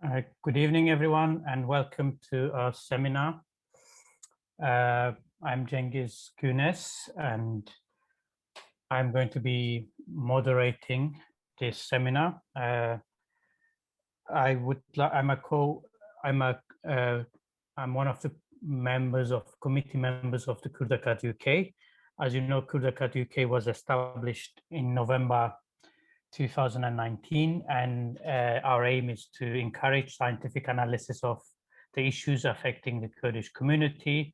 Good evening, everyone, and welcome to our seminar. I'm Cengiz Gunes, and I'm going to be moderating this seminar. I'm one of the committee members of the Kurd-Akad UK. As you know, Kurd-Akad UK was established in November 2019, and our aim is to encourage scientific analysis of the issues affecting the Kurdish community,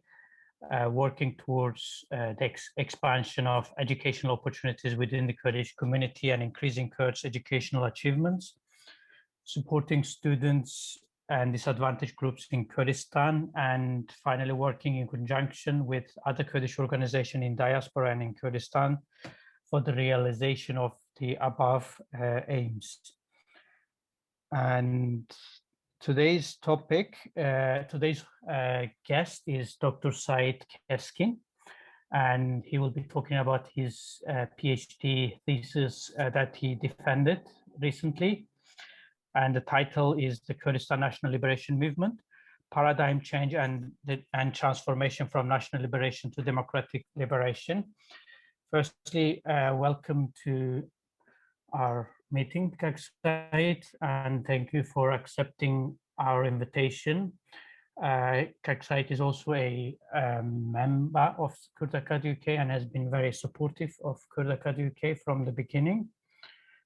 working towards the expansion of educational opportunities within the Kurdish community and increasing Kurds' educational achievements, supporting students and disadvantaged groups in Kurdistan, and finally working in conjunction with other Kurdish organizations in diaspora and in Kurdistan for the realization of the above aims. And today's guest is Dr. Sait Keskin, and he will be talking about his PhD thesis that he defended recently. And the title is The Kurdistan National Liberation Movement, Paradigm Change and Transformation from National Liberation to Democratic Liberation. Firstly, welcome to our meeting, Sait, and thank you for accepting our invitation. Sait is also a member of Kurd-Akad UK and has been very supportive of Kurd-Akad UK from the beginning.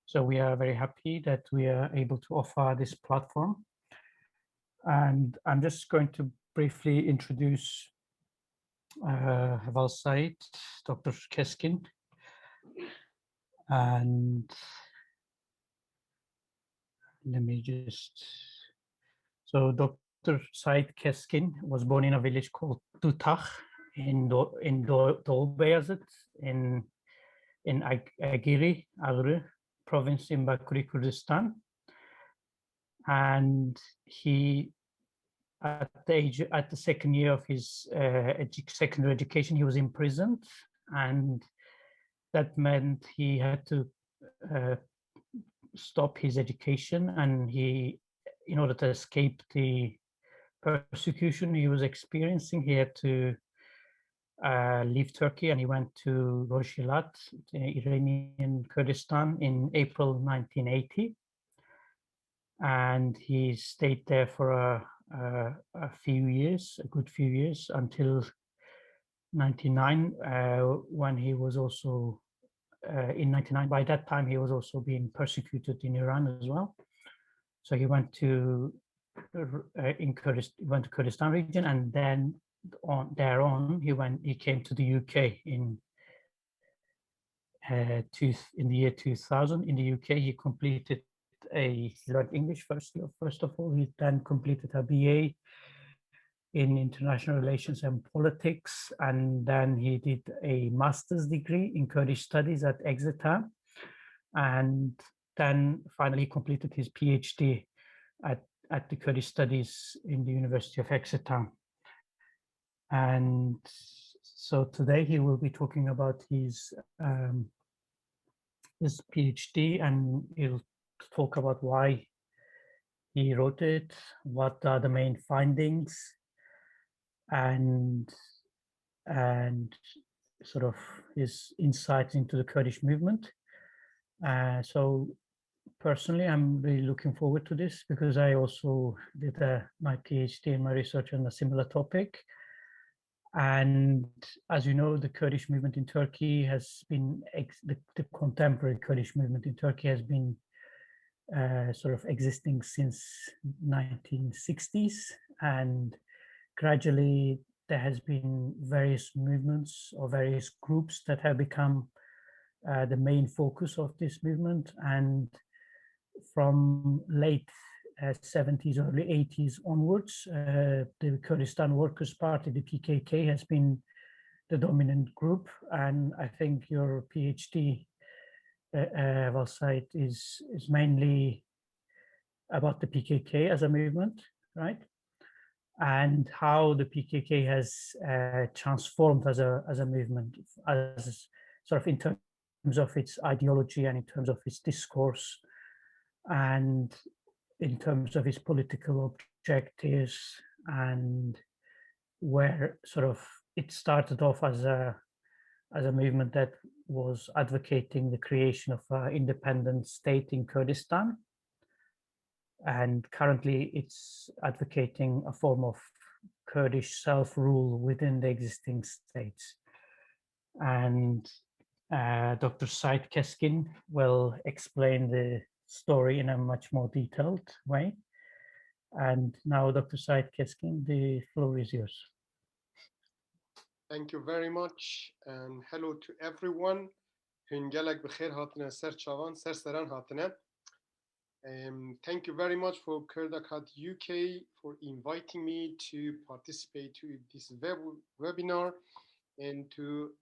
So we are very happy that we are able to offer this platform. And I'm just going to briefly introduce Sait, Dr. Keskin, and let me just, so Dr. Sait Keskin was born in a village called Tutah in Dolbeyazıt in Agiri, Agri province in Bakuri, Kurdistan. And he, at the second year of his secondary education, he was imprisoned, and that meant he had to stop his education, and in order to escape the persecution he was experiencing, he had to leave Turkey, and he went to Rojhilat, Iranian Kurdistan, in April 1980, and he stayed there for a good few years until 99, when he was also in 99. By that time, he was also being persecuted in Iran as well. So he went to Kurdistan region, and then he came to the UK in the year 2000. In the UK, he learned English first of all. He then completed a BA in international relations and politics, and then he did a master's degree in Kurdish studies at Exeter, and then finally completed his PhD at the Kurdish studies in the University of Exeter. And so today he will be talking about his PhD, and he'll talk about why he wrote it, what are the main findings, and sort of his insights into the Kurdish movement. So personally, I'm really looking forward to this, because I also did my PhD and my research on a similar topic. And as you know, the Kurdish movement in Turkey has been, the contemporary Kurdish movement in Turkey has been sort of existing since 1960s, and gradually there has been various movements or various groups that have become the main focus of this movement. And from late 70s, early 80s onwards, the Kurdistan Workers' Party, the PKK, has been the dominant group. And I think your PhD, Sait, is mainly about the PKK as a movement, right? And how the PKK has transformed as a movement, as sort of in terms of its ideology and in terms of its discourse. And in terms of his political objectives, and where sort of it started off as a movement that was advocating the creation of an independent state in Kurdistan. And currently it's advocating a form of Kurdish self-rule within the existing states. And Dr. Sait Keskin will explain the story in a much more detailed way. And now, Dr. Sait Keskin, the floor is yours. Thank you very much, and hello to everyone. Thank you very much for Kurd-Akad UK for inviting me to participate to this webinar and to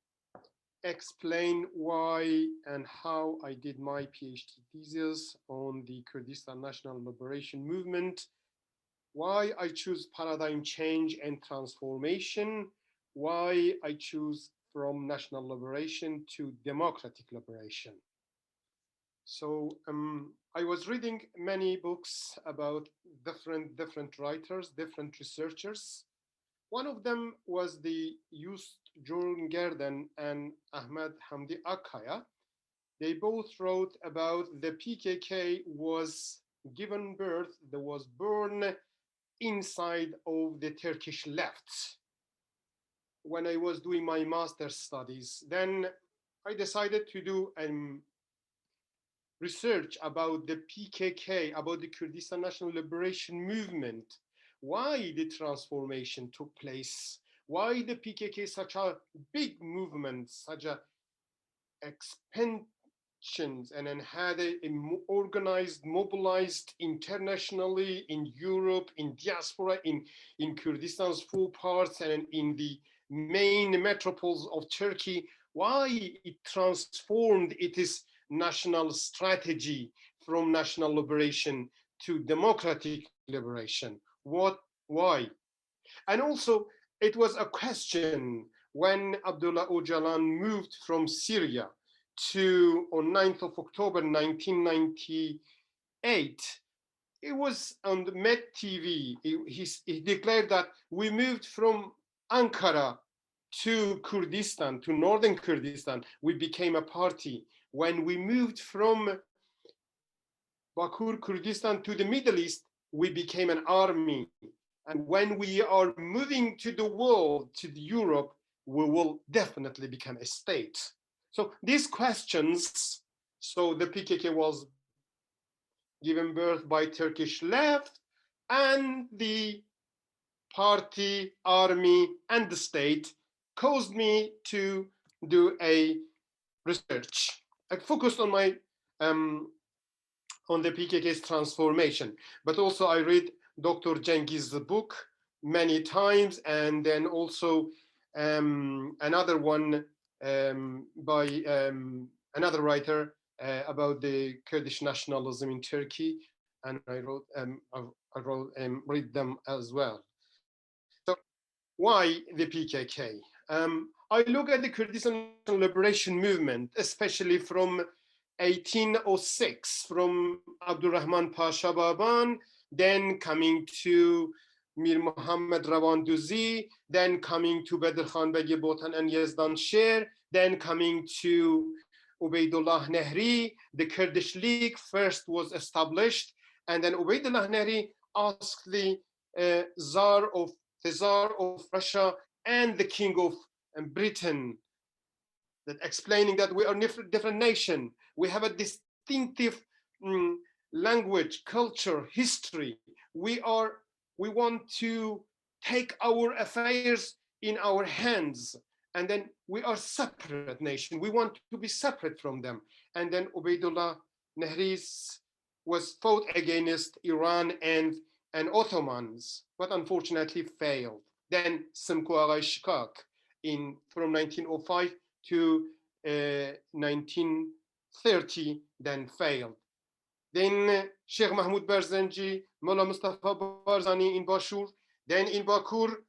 explain why and how I did my PhD thesis on the Kurdistan National Liberation Movement, why I choose paradigm change and transformation, why I choose from national liberation to democratic liberation. So I was reading many books about different writers, different researchers. One of them was the Joost Jørgen and Ahmed Hamdi Akaya. They both wrote about the PKK was given birth, that was born inside of the Turkish left. When I was doing my master's studies, then I decided to do research about the PKK, about the Kurdistan National Liberation Movement, why the transformation took place, why the PKK is such a big movement, such a expansions, and then had a organized, mobilized internationally in Europe, in diaspora, in Kurdistan's 4 parts, and in the main metropoles of Turkey, why it transformed its national strategy from national liberation to democratic liberation. Why? And also, it was a question when Abdullah Öcalan moved from Syria on 9th of October 1998. It was on the Met TV. He declared that we moved from Ankara to Kurdistan, to northern Kurdistan. We became a party. When we moved from Bakur, Kurdistan to the Middle East, we became an army. And when we are moving to the world, to Europe, we will definitely become a state. So these questions, so the PKK was given birth by Turkish left, and the party, army, and the state caused me to do a research. I focused on my on the PKK's transformation, but also I read Dr. Cengiz's book many times, and then also another one by another writer about the Kurdish nationalism in Turkey, and I read them as well. So why the PKK? I look at the Kurdistan liberation movement, especially from 1806, from Abdurrahman Pasha Baban, then coming to Mir Muhammad Ravanduzi, then coming to Bedr Khan Begi Botan and Yazdan Sher, then coming to Ubaydullah Nehri. The Kurdish League first was established, and then Ubaydullah Nehri asked the Tsar of Russia and the King of Britain, that explaining that we are different nation, we have a distinctive language, culture, history. We want to take our affairs in our hands, and then we are separate nation. We want to be separate from them. And then Ubaydullah Nehri was fought against Iran and Ottomans, but unfortunately failed. Then Simko Aghay Shikak from 1905 to 1930, then failed. Then Sheikh Mahmoud Barzanji, Mullah Mustafa Barzani in Bashur, then in Bakur,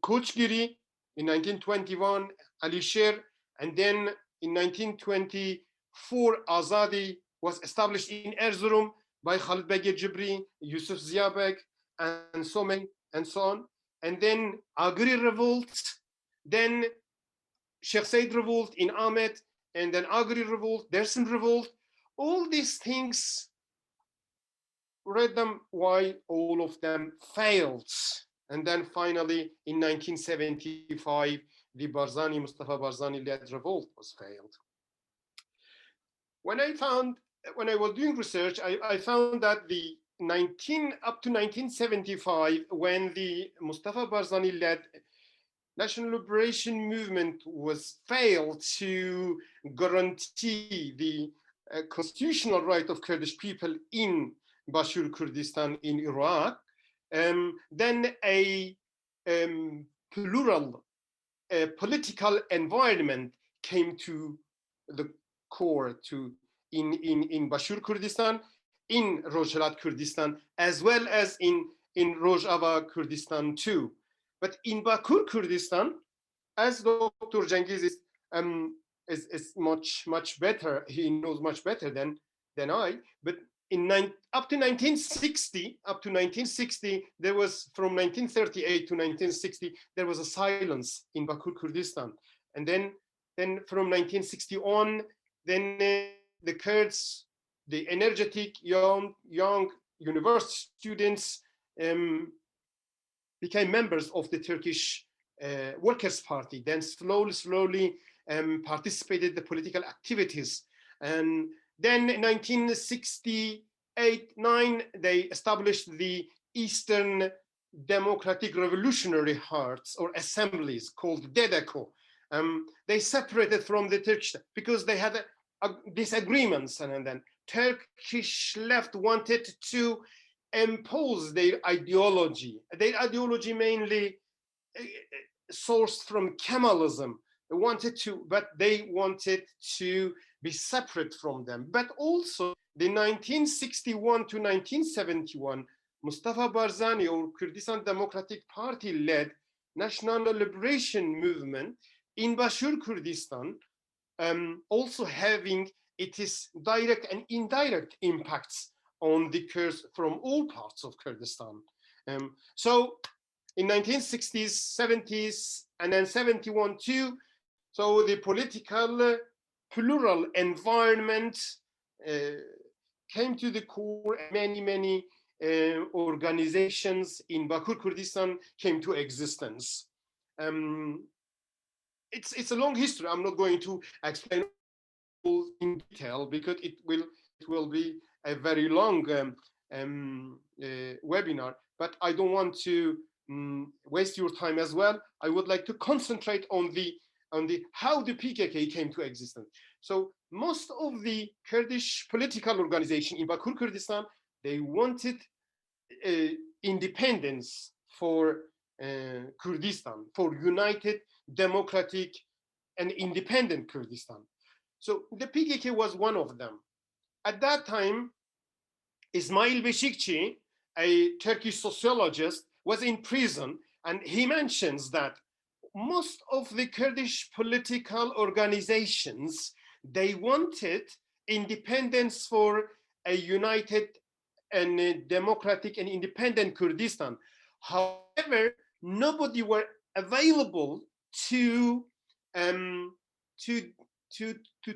Kochgiri in 1921, Ali Sher, and then in 1924, Azadi was established in Erzurum, by Khalid Beg Jibri, Yusuf Ziabek, and so many, and so on. And then Agri revolt, then Sheikh Said revolt in Ahmed, and then Agri revolt, Dersim revolt. All these things, read them why all of them failed. And then finally in 1975, the Mustafa Barzani-led revolt was failed. When I was doing research, I found that the up to 1975, when the Mustafa Barzani-led national liberation movement was failed to guarantee the constitutional right of Kurdish people in Bashur Kurdistan in Iraq, then a plural political environment came to the core in Bashur Kurdistan, in Rojhelat Kurdistan, as well as in Rojava Kurdistan too. But in Bakur Kurdistan, as Dr. Cengiz is much better, he knows much better than I, but up to 1960, there was, from 1938 to 1960, there was a silence in Bakur Kurdistan. And then from 1960 on, then the Kurds, the energetic young university students, became members of the Turkish Workers' Party, then slowly participated in the political activities. And then in 1968-9, they established the Eastern Democratic Revolutionary Hearts, or assemblies, called DEDECO. They separated from the Turkish because they had disagreements, and then Turkish left wanted to impose their ideology mainly sourced from Kemalism. They wanted to be separate from them. But also the 1961 to 1971 Mustafa Barzani, or Kurdistan Democratic Party led national liberation movement in Bashur Kurdistan, also having its direct and indirect impacts on the Kurds from all parts of Kurdistan. So in 1960s, 70s, and then 71 too, so the political plural environment came to the core. Many organizations in Bakur Kurdistan came to existence. It's a long history. I'm not going to explain all in detail because it will be a very long webinar, but I don't want to waste your time as well. I would like to concentrate on how the PKK came to existence. So most of the Kurdish political organization in Bakur Kurdistan, they wanted independence for Kurdistan, for united, democratic, and independent Kurdistan. So the PKK was one of them. At that time, Ismail Beşikçi, a Turkish sociologist, was in prison, and he mentions that most of the Kurdish political organizations, they wanted independence for a united and a democratic and independent Kurdistan. However, nobody were available to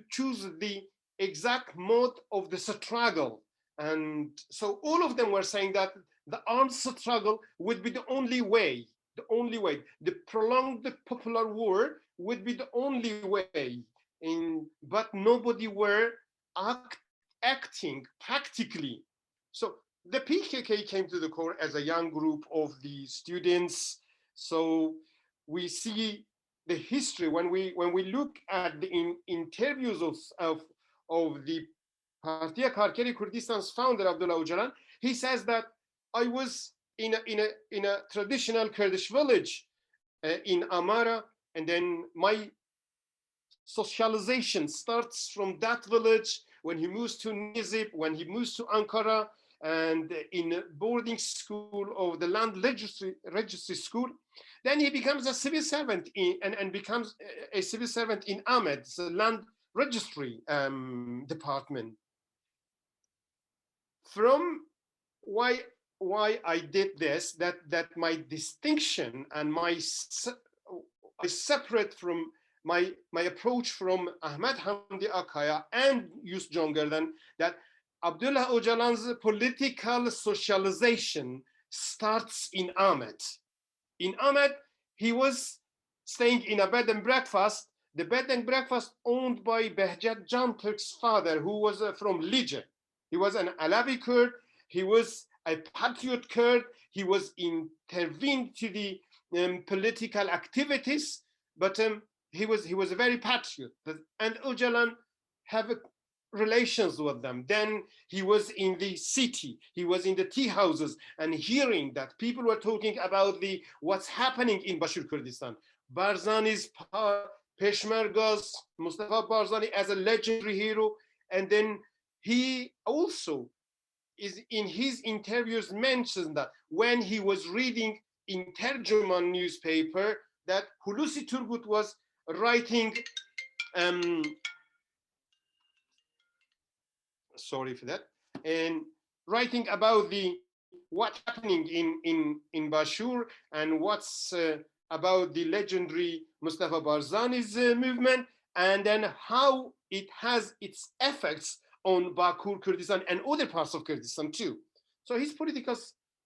choose the exact mode of the struggle. And so all of them were saying that the armed struggle would be the only way, the prolonged popular war would be the only way. But nobody were acting practically. So the PKK came to the core as a young group of the students. So we see the history when we look at the interviews of the Partiya Karkeri Kurdistan's founder Abdullah Öcalan. He says that I was in a traditional Kurdish village in Amara, and then my socialization starts from that village. When he moves to Nizip, when he moves to Ankara, and in boarding school of the land registry school, then he becomes a civil servant and becomes a civil servant in Ahmed, the land registry department. from why I did this, that my distinction and I separate from my approach from Ahmed Hamdi Akaya and Yusuf Jongerdan, that Abdullah Öcalan's political socialization starts in Ahmed. In Ahmed, he was staying in a bed and breakfast, the bed and breakfast owned by Behjat Canturk's father, who was from Lice. He was an Alawi Kurd. He was a patriot Kurd. He was intervened to the political activities, but he was a very patriot. And Öcalan have relations with them. Then he was in the city, he was in the tea houses and hearing that people were talking about what's happening in Bashir Kurdistan. Barzani's Peshmergas, Mustafa Barzani as a legendary hero. And then he also is in his interviews mentioned that when he was reading in Tercüman newspaper that Hulusi Turgut was writing sorry for that, and writing about what's happening in Bashur and what's about the legendary Mustafa Barzani's movement, and then how it has its effects on Bakur Kurdistan and other parts of Kurdistan too. So his political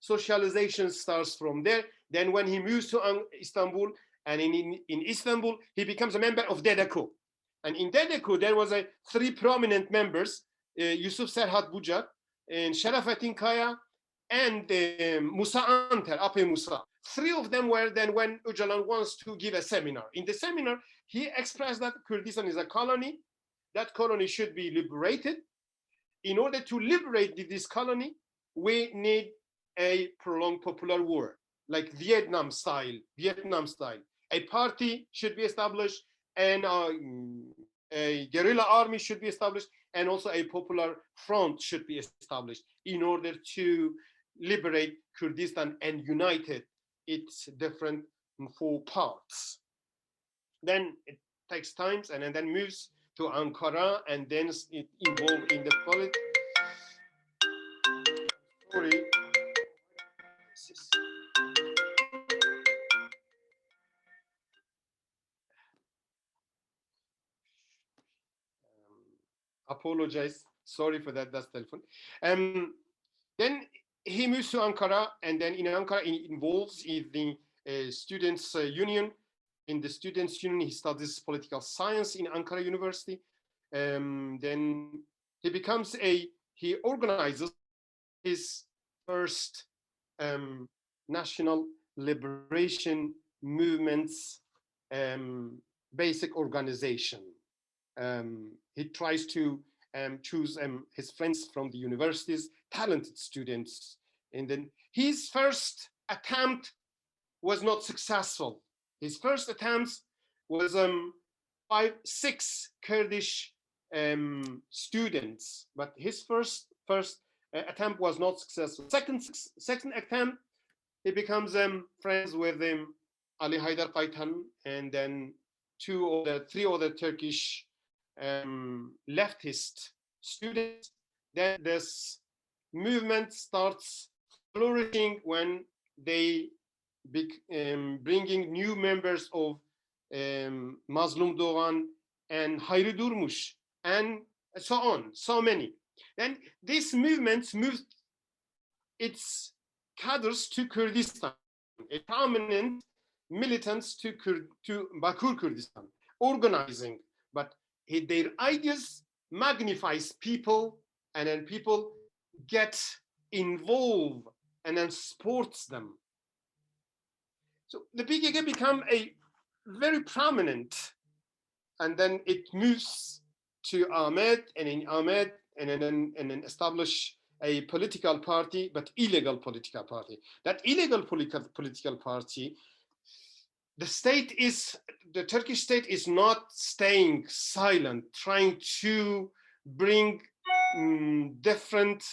socialization starts from there. Then when he moves to Istanbul, and in Istanbul, he becomes a member of DEDECO. And in DEDECO, there was three prominent members, Yusuf Serhat Bucak, and Şerafettin Kaya, and Musa Anter, Ape Musa. Three of them were then when Öcalan wants to give a seminar. In the seminar, he expressed that Kurdistan is a colony, that colony should be liberated. In order to liberate this colony, we need a prolonged popular war, like Vietnam style. A party should be established, and a guerrilla army should be established, and also a popular front should be established in order to liberate Kurdistan and unite its different four parts. Then it takes time and then moves to Ankara, and then it involved in the politics. Sorry. Apologize. Sorry for that. That's telephone. Then he moves to Ankara, and then in Ankara, it involves in the students' union. In the students' union, he studies political science in Ankara University. Then he organizes his first national liberation movement's basic organization. He tries to choose his friends from the universities, talented students. And then his first attempt was not successful. His first attempts was 6 Kurdish students, but his first attempt was not successful. Second attempt, he becomes friends with Ali Haydar Kaytan, and then 3 other Turkish leftist students. Then this movement starts flourishing when they bringing new members of Mazlum Doğan and Hayri Durmuş, and so on, so many. Then this movement moved its cadres to Kurdistan, a prominent militants to Bakur Kurdistan, organizing, but their ideas magnifies people, and then people get involved and then supports them. So the PKK become a very prominent, and then it moves to Ahmed, and in Ahmed, and then establish a political party, but illegal political party. That illegal political party, the Turkish state is not staying silent, trying to bring different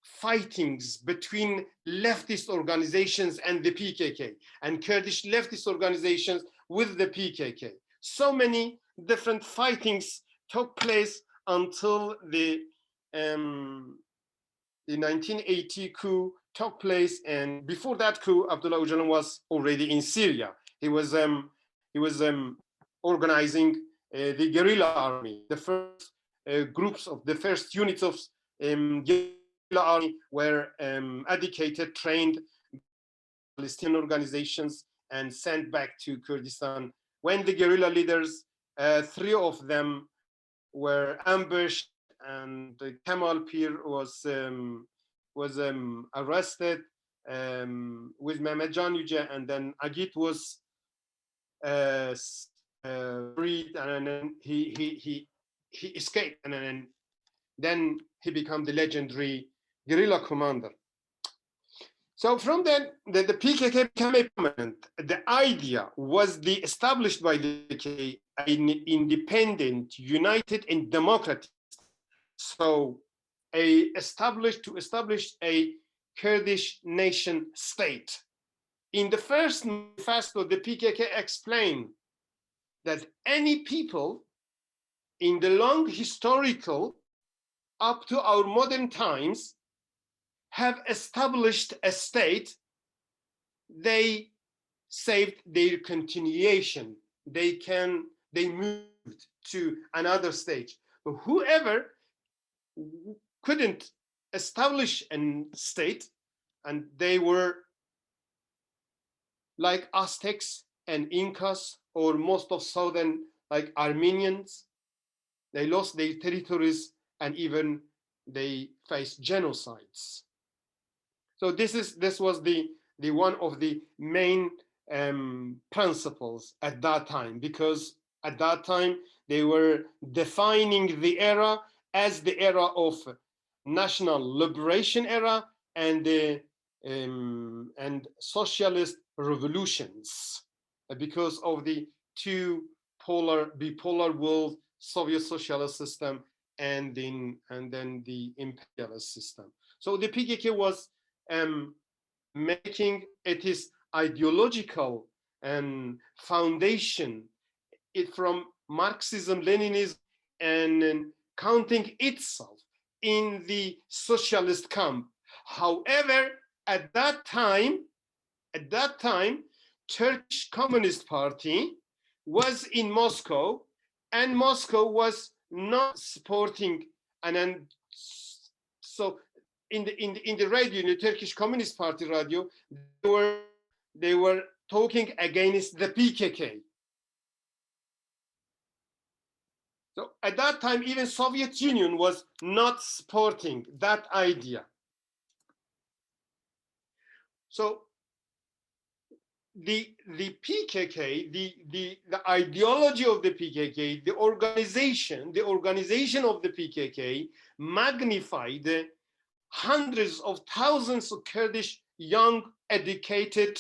fightings between leftist organizations and the PKK, and Kurdish leftist organizations with the PKK. So many different fightings took place until the the 1980 coup took place, and before that coup, Abdullah Öcalan was already in Syria. He was organizing the guerrilla army. The first groups of the first units of guerrilla army were educated, trained Palestinian organizations, and sent back to Kurdistan. When the guerrilla leaders, 3 of them were ambushed, and Kemal Pir was arrested with Mehmet Can Yüce, and then Agit was freed, and then he escaped, and then he became the legendary guerrilla commander. So from then, the PKK became a permanent. The idea was established by the PKK an independent, united, and democratic. So to establish a Kurdish nation state. In the first manifesto, the PKK explained that any people in the long historical up to our modern times have established a state, they saved their continuation. They moved to another stage. But whoever couldn't establish a state, and they were like Aztecs and Incas, or most of southern, like Armenians, they lost their territories, and even they faced genocides. So this was the one of the main principles at that time, because at that time they were defining the era as the era of national liberation era and the and socialist revolutions, because of the bipolar world, Soviet socialist system, and then the imperialist system. So the PKK was making its ideological foundation from Marxism, Leninism, and counting itself in the socialist camp. However, at that time, Turkish Communist Party was in Moscow, and Moscow was not supporting, and then so in the radio, in the Turkish Communist Party radio, they were talking against the PKK. So at that time, even Soviet Union was not supporting that idea. So the PKK, the ideology of the PKK, the organization of the PKK magnified hundreds of thousands of Kurdish young, educated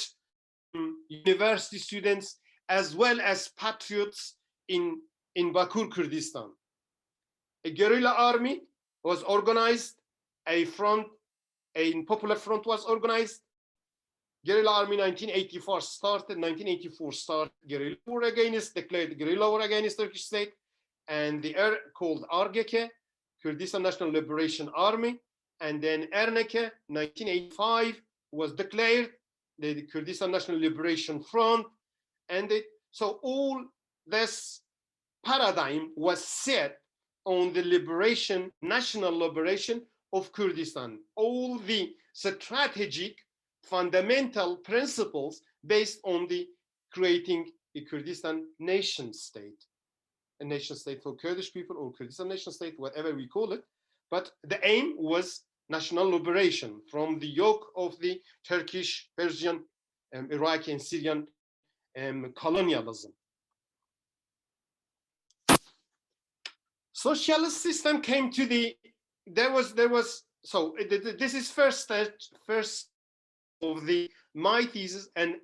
university students, as well as patriots in Bakur, Kurdistan. A guerrilla army was organized, a popular front was organized. Guerrilla army 1984 started guerrilla war declared guerrilla war against Turkish state, and the called ARGK, Kurdistan National Liberation Army, and then Erneke 1985 was declared the Kurdistan National Liberation Front, and so all this paradigm was set on the liberation, national liberation of Kurdistan. All the strategic fundamental principles based on the creating a Kurdistan nation state, a nation state for Kurdish people, or Kurdistan nation state, whatever we call it. But the aim was national liberation from the yoke of the Turkish, Persian, Iraqi, and Syrian colonialism. Socialist system came to so this is first of my thesis and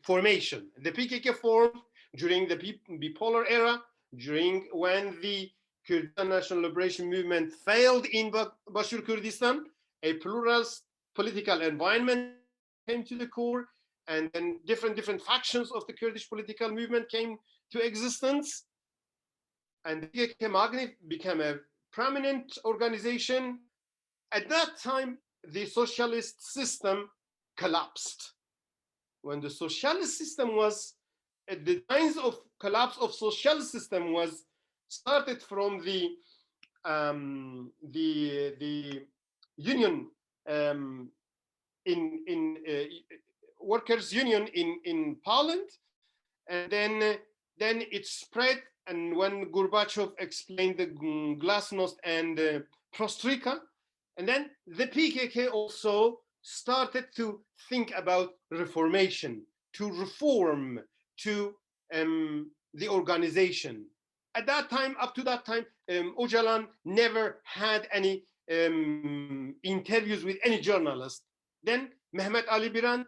formation. The PKK formed during the bipolar era, during when the Kurdistan National Liberation Movement failed in Bashur Kurdistan. A pluralist political environment came to the core, and then different factions of the Kurdish political movement came to existence. And the PKK became a prominent organization At that time, the socialist system collapsed. When the socialist system was, the signs of collapse of socialist system was started from the union in workers' union in Poland, and then it spread. And when Gorbachev explained the glasnost and Prostrika, and then the PKK also started to think about reformation, to reform, to the organization. At that time, up to that time, Öcalan never had any interviews with any journalist. Then Mehmet Ali Birand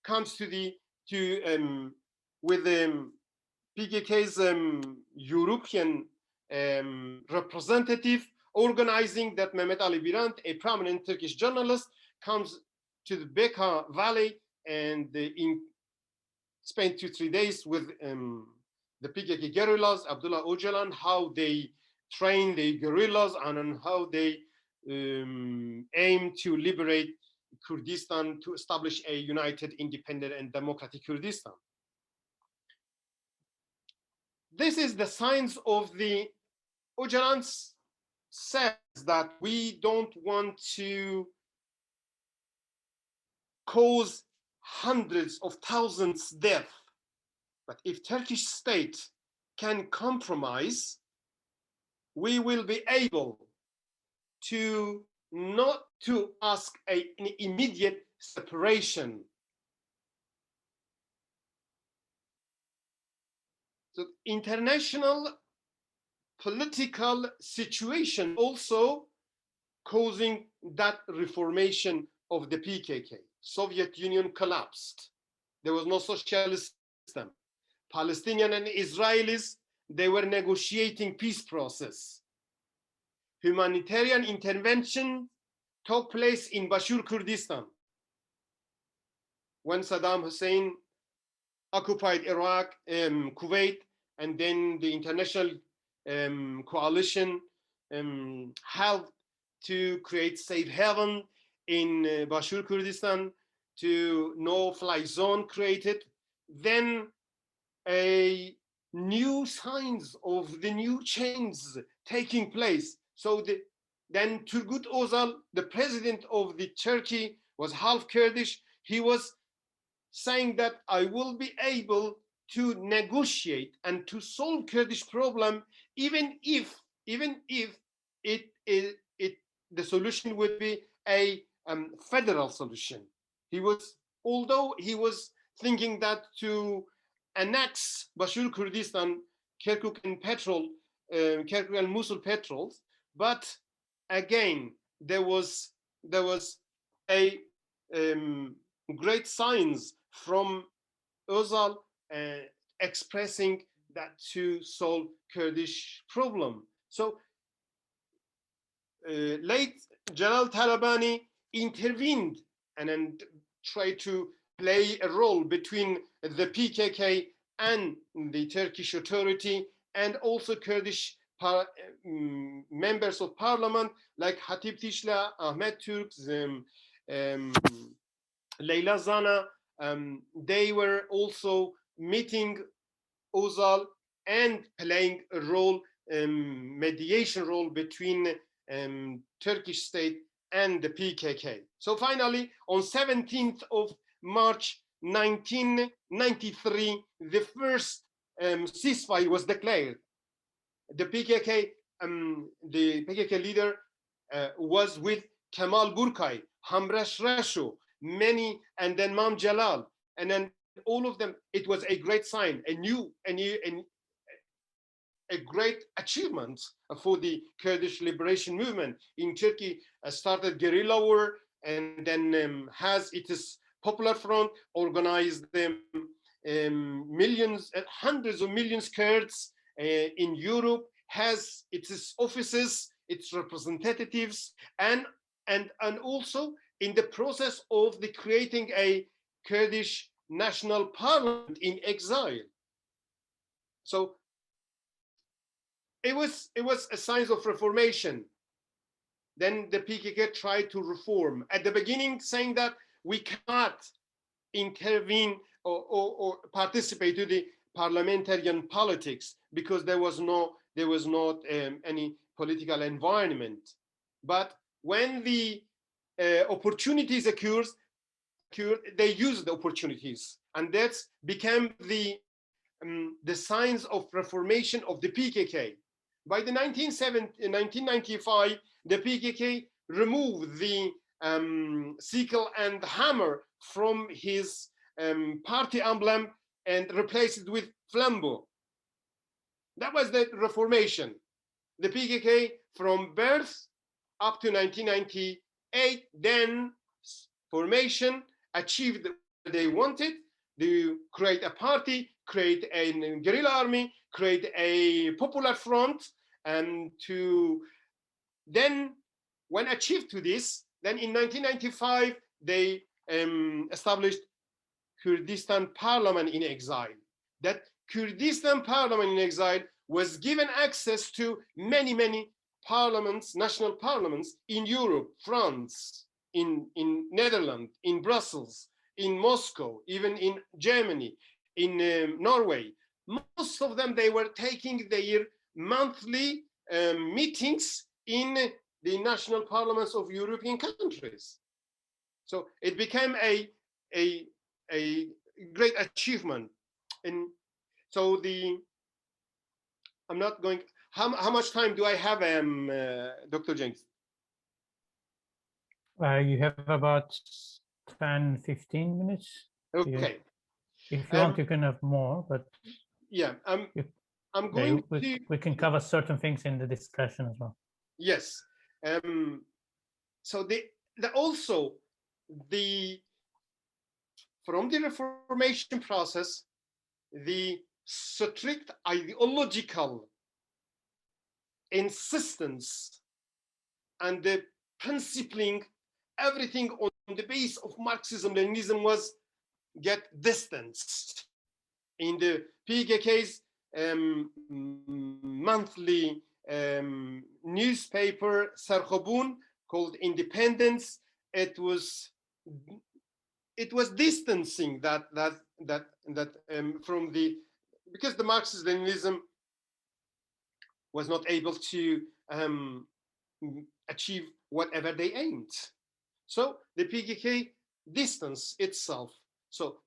comes to with PKK's European representative, organizing that Mehmet Ali Birand, a prominent Turkish journalist, comes to the Bekaa Valley and spent 2-3 days with the PKK guerrillas, Abdullah Öcalan, how they train the guerrillas and how they aim to liberate Kurdistan, to establish a united, independent, and democratic Kurdistan. This is the signs of the Öcalan says that we don't want to cause hundreds of thousands death, but if Turkish state can compromise, we will be able to not to ask an immediate separation. So international political situation also causing that reformation of the PKK. Soviet Union collapsed. There was no socialist system. Palestinian and Israelis, they were negotiating peace process. Humanitarian intervention took place in Bashur, Kurdistan. When Saddam Hussein occupied Iraq, Kuwait, and then the international coalition helped to create safe haven in Bashur, Kurdistan, to no-fly zone created. Then a new signs of the new changes taking place. So then Turgut Özal, the president of the Turkey, was half Kurdish. He was saying that I will be able to negotiate and to solve Kurdish problem, even if the solution would be a federal solution. Although he was thinking that to annex Bashur Kurdistan, Kirkuk and Mosul petrols, but again there was a great signs from Özal expressing that to solve Kurdish problem. So late Jalal Talabani intervened and tried to play a role between the PKK and the Turkish authority, and also Kurdish members of parliament like Hatip Tishla, Ahmet Türk, Leyla Zana. They were also meeting Özal and playing a role, mediation role between Turkish state and the PKK. So finally, on 17th of March 1993, the first ceasefire was declared. The PKK leader was with Kemal Burkay, Hamresh Rasho, many, and then Mam Jalal, and then all of them. It was a great sign, a great achievement for the Kurdish liberation movement in Turkey. Started guerrilla war, and then has its Popular Front, organized millions, hundreds of millions Kurds in Europe, has its offices, its representatives, and also in the process of the creating a Kurdish national parliament in exile. So it was a sign of reformation. then the PKK tried to reform. At the beginning, saying that we cannot intervene or participate to the parliamentarian politics because there was not any political environment. But when the opportunities occurred, they used the opportunities, and that became the signs of reformation of the PKK. By the 1995, the PKK removed the sickle and hammer from his party emblem and replaced it with flambeau. That was the reformation. The PKK from birth up to 1998, then formation, achieved what they wanted, to create a party, create a guerrilla army, create a popular front, and to then, when achieved to this, then in 1995, they established Kurdistan Parliament in Exile. That Kurdistan Parliament in Exile was given access to many, many parliaments, national parliaments in Europe, France, in Netherlands, in Brussels, in Moscow, even in Germany, in Norway. Most of them, they were taking their monthly meetings in the national parliaments of European countries. So it became a great achievement. And so I'm not going, how much time do I have, Dr. Cengiz? You have about 10-15 minutes. Okay. If you want, you can have more, but yeah, I'm going we can cover certain things in the discussion as well. Yes. So also from the reformation process, the strict ideological insistence and the principling, everything on the base of Marxism-Leninism was get distanced. In the PKK's monthly newspaper, Sarkhobun, called Independence, it was distancing that from the, because the Marxist-Leninism was not able to achieve whatever they aimed. So the PKK distanced itself. So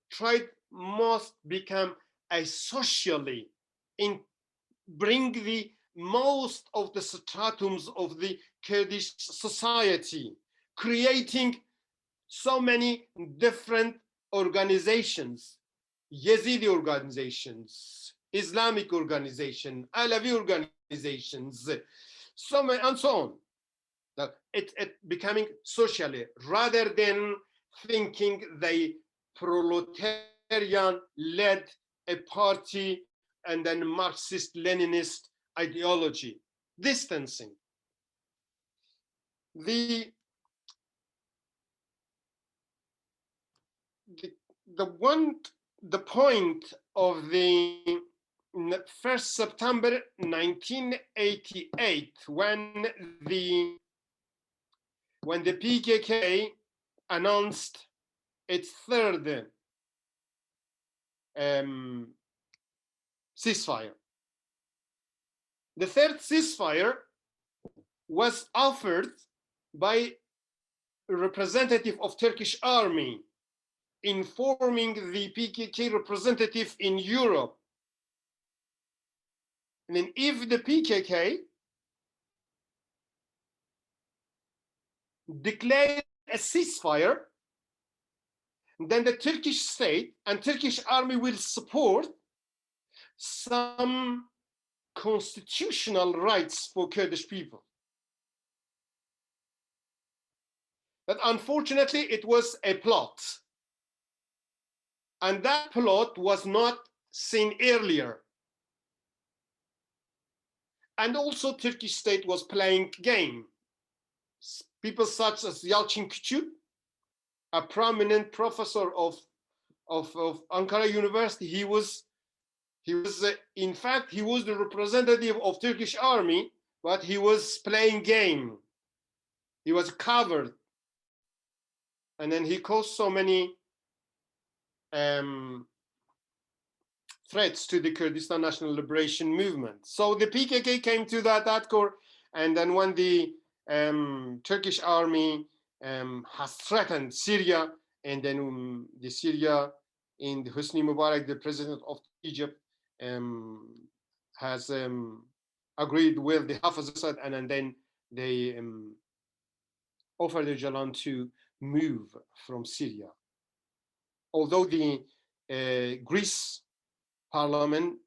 must become a socially, bring the most of the stratums of the Kurdish society, creating so many different organizations, Yazidi organizations, Islamic organization, Alawi organizations, so many, and so on. That it becoming socially, rather than thinking they proletarian led a party and then Marxist-Leninist ideology, distancing. The point of the 1st September 1988, when the PKK announced its third ceasefire. The third ceasefire was offered by a representative of Turkish army, informing the PKK representative in Europe. And then if the PKK declared a ceasefire, then the Turkish state and Turkish army will support some constitutional rights for Kurdish people. But unfortunately, it was a plot. And that plot was not seen earlier. And also Turkish state was playing game. People such as Yalçın Küçük, a prominent professor of Ankara University, he was in fact, he was the representative of Turkish army, but he was playing game. He was covered, and then he caused so many threats to the Kurdistan National Liberation Movement. So the PKK came to that core, and then when the Turkish army has threatened Syria, and then the Syria in Hosni Mubarak, the president of Egypt, has agreed with the Hafez Assad, and then they offered Öcalan to move from Syria. Although the Greece Parliament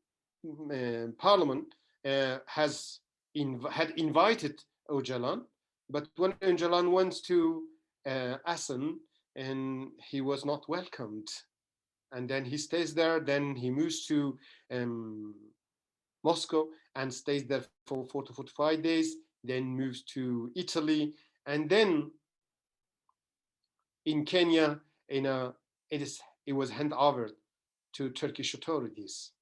had invited Öcalan, but when Öcalan went to Assen, and he was not welcomed, and then he stays there. Then he moves to Moscow and stays there for 4 to 45 days. Then moves to Italy, and then in Kenya, it was handed over to Turkish authorities.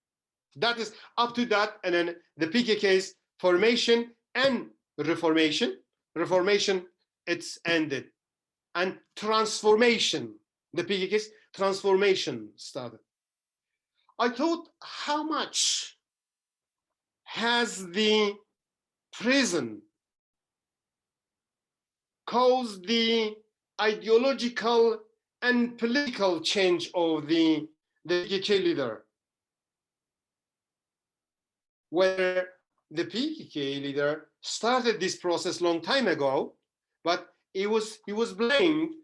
That is up to that, and then the PKK's formation and reformation. Reformation, it's ended, and transformation. The PKK's transformation started. I thought, how much has the prison caused the ideological and political change of the PKK leader? Where the PKK leader started this process long time ago, but he was blamed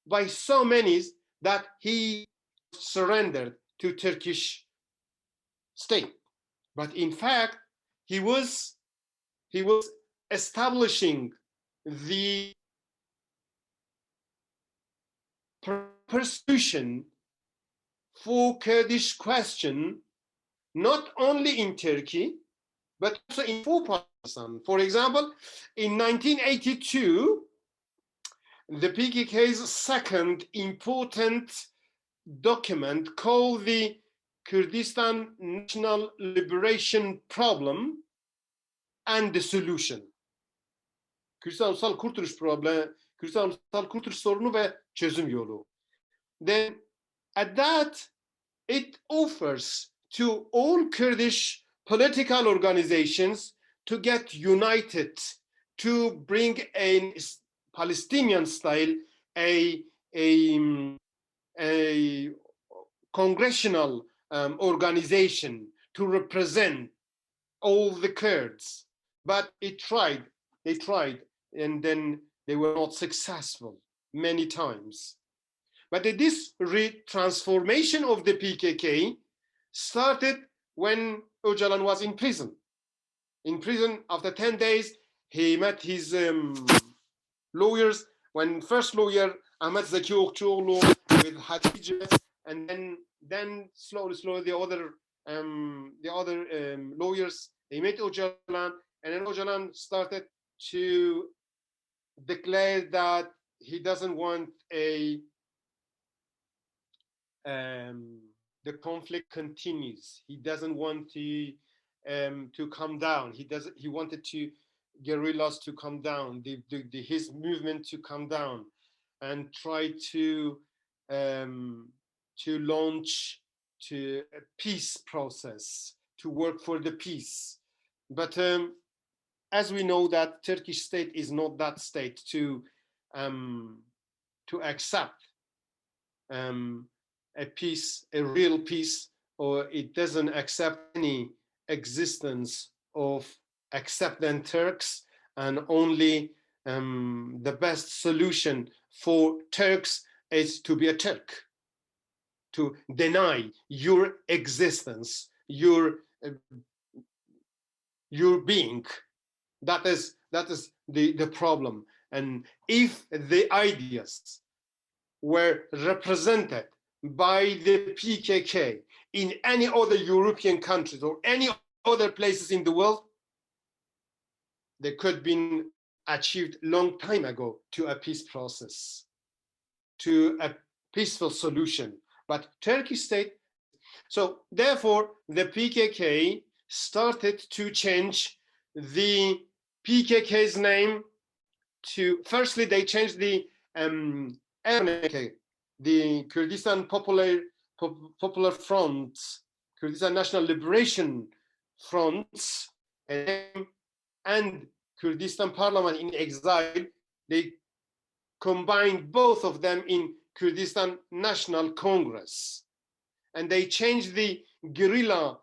by so many that he surrendered to Turkish state. But in fact, he was establishing the persecution for Kurdish question, not only in Turkey, but also in full Pakistan. For example, in 1982, the PKK's second important document called the Kurdistan National Liberation Problem and the Solution. Kürdistan Ulusal Kurtuluş Problemi, Kürdistan Ulusal Kurtuluş Sorunu ve Çözüm Yolu. Then at that, it offers to all Kurdish political organizations to get united, to bring a Palestinian style, a congressional organization to represent all the Kurds. But they tried, and then they were not successful many times. But this transformation of the PKK started when Öcalan was in prison. In prison, after 10 days, he met his lawyers. When first lawyer, Ahmet Zeki Okçuoğlu with Hatice, and then slowly the other lawyers, they met Öcalan, and then Öcalan started to declare that he doesn't want the conflict continues. He doesn't want to come down. He wanted to guerrillas to come down, his movement to come down, and try to launch to a peace process, to work for the peace. But as we know, that Turkish state is not that state to accept a peace, a real peace, or it doesn't accept any existence of acceptant Turks, and only the best solution for Turks is to be a Turk, to deny your existence, your being. That is the problem. And if the ideas were represented by the PKK in any other European countries or any other places in the world, they could have been achieved long time ago to a peace process, to a peaceful solution. But Turkish state, so therefore the PKK started to change the PKK's name to, firstly, they changed the MNK, the Kurdistan Popular Front, Kurdistan National Liberation Fronts, and Kurdistan Parliament in Exile. They combined both of them in Kurdistan National Congress. And they changed the guerrilla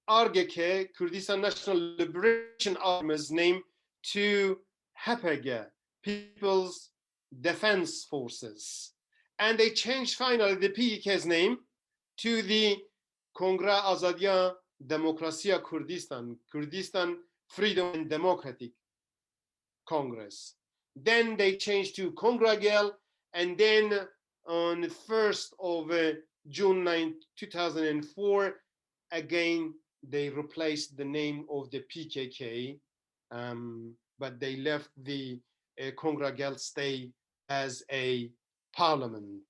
ARGK, Kurdistan National Liberation Army's name, to HPG, People's Defense Forces. And they changed finally the PKK's name to the Kongra Azadiya Demokrasiya Kurdistan, Kurdistan Freedom and Democratic Congress. Then they changed to Kongragel, and then on the 1st of June 9, 2004, again, they replaced the name of the PKK, but they left the Kongragel stay as a parliament.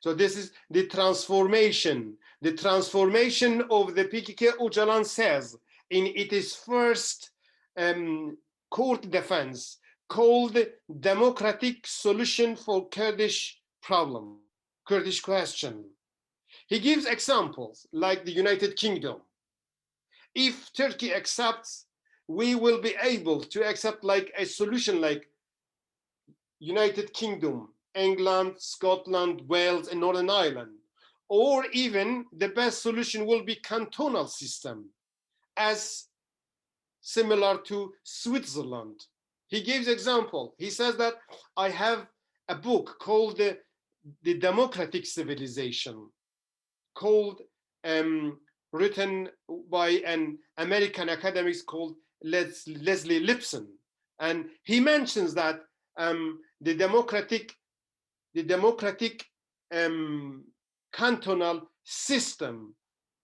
So this is the transformation. The transformation of the PKK, Öcalan says in its first court defense called Democratic Solution for Kurdish Problem, Kurdish question. He gives examples like the United Kingdom. If Turkey accepts, we will be able to accept like a solution like United Kingdom, England, Scotland, Wales, and Northern Ireland. Or even the best solution will be cantonal system, as similar to Switzerland. He gives example. He says that I have a book called The Democratic Civilization, called written by an American academic called Leslie Lipson, and he mentions that the democratic cantonal system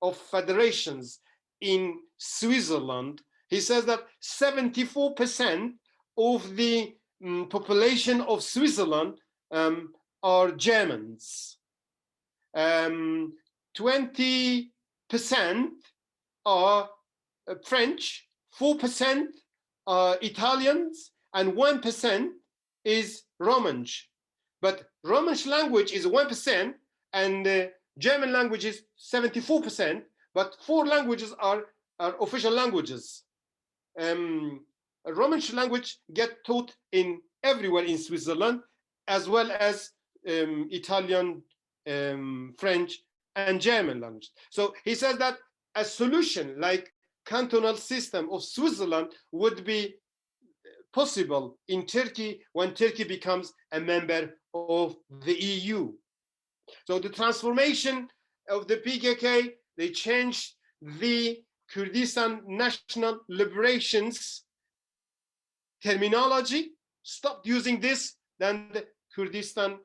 of federations in Switzerland. He says that 74% of the population of Switzerland are Germans. 20% are French, 4% are Italians, and 1% is Romansh. But Romansh language is 1%, and German language is 74%, but 4 languages are official languages. Romansh language get taught in everywhere in Switzerland, as well as Italian, French, and German language. So he says that a solution like cantonal system of Switzerland would be possible in Turkey when Turkey becomes a member of the EU. So the transformation of the PKK, they changed the Kurdistan National Liberations terminology, stopped using this, then the Kurdistan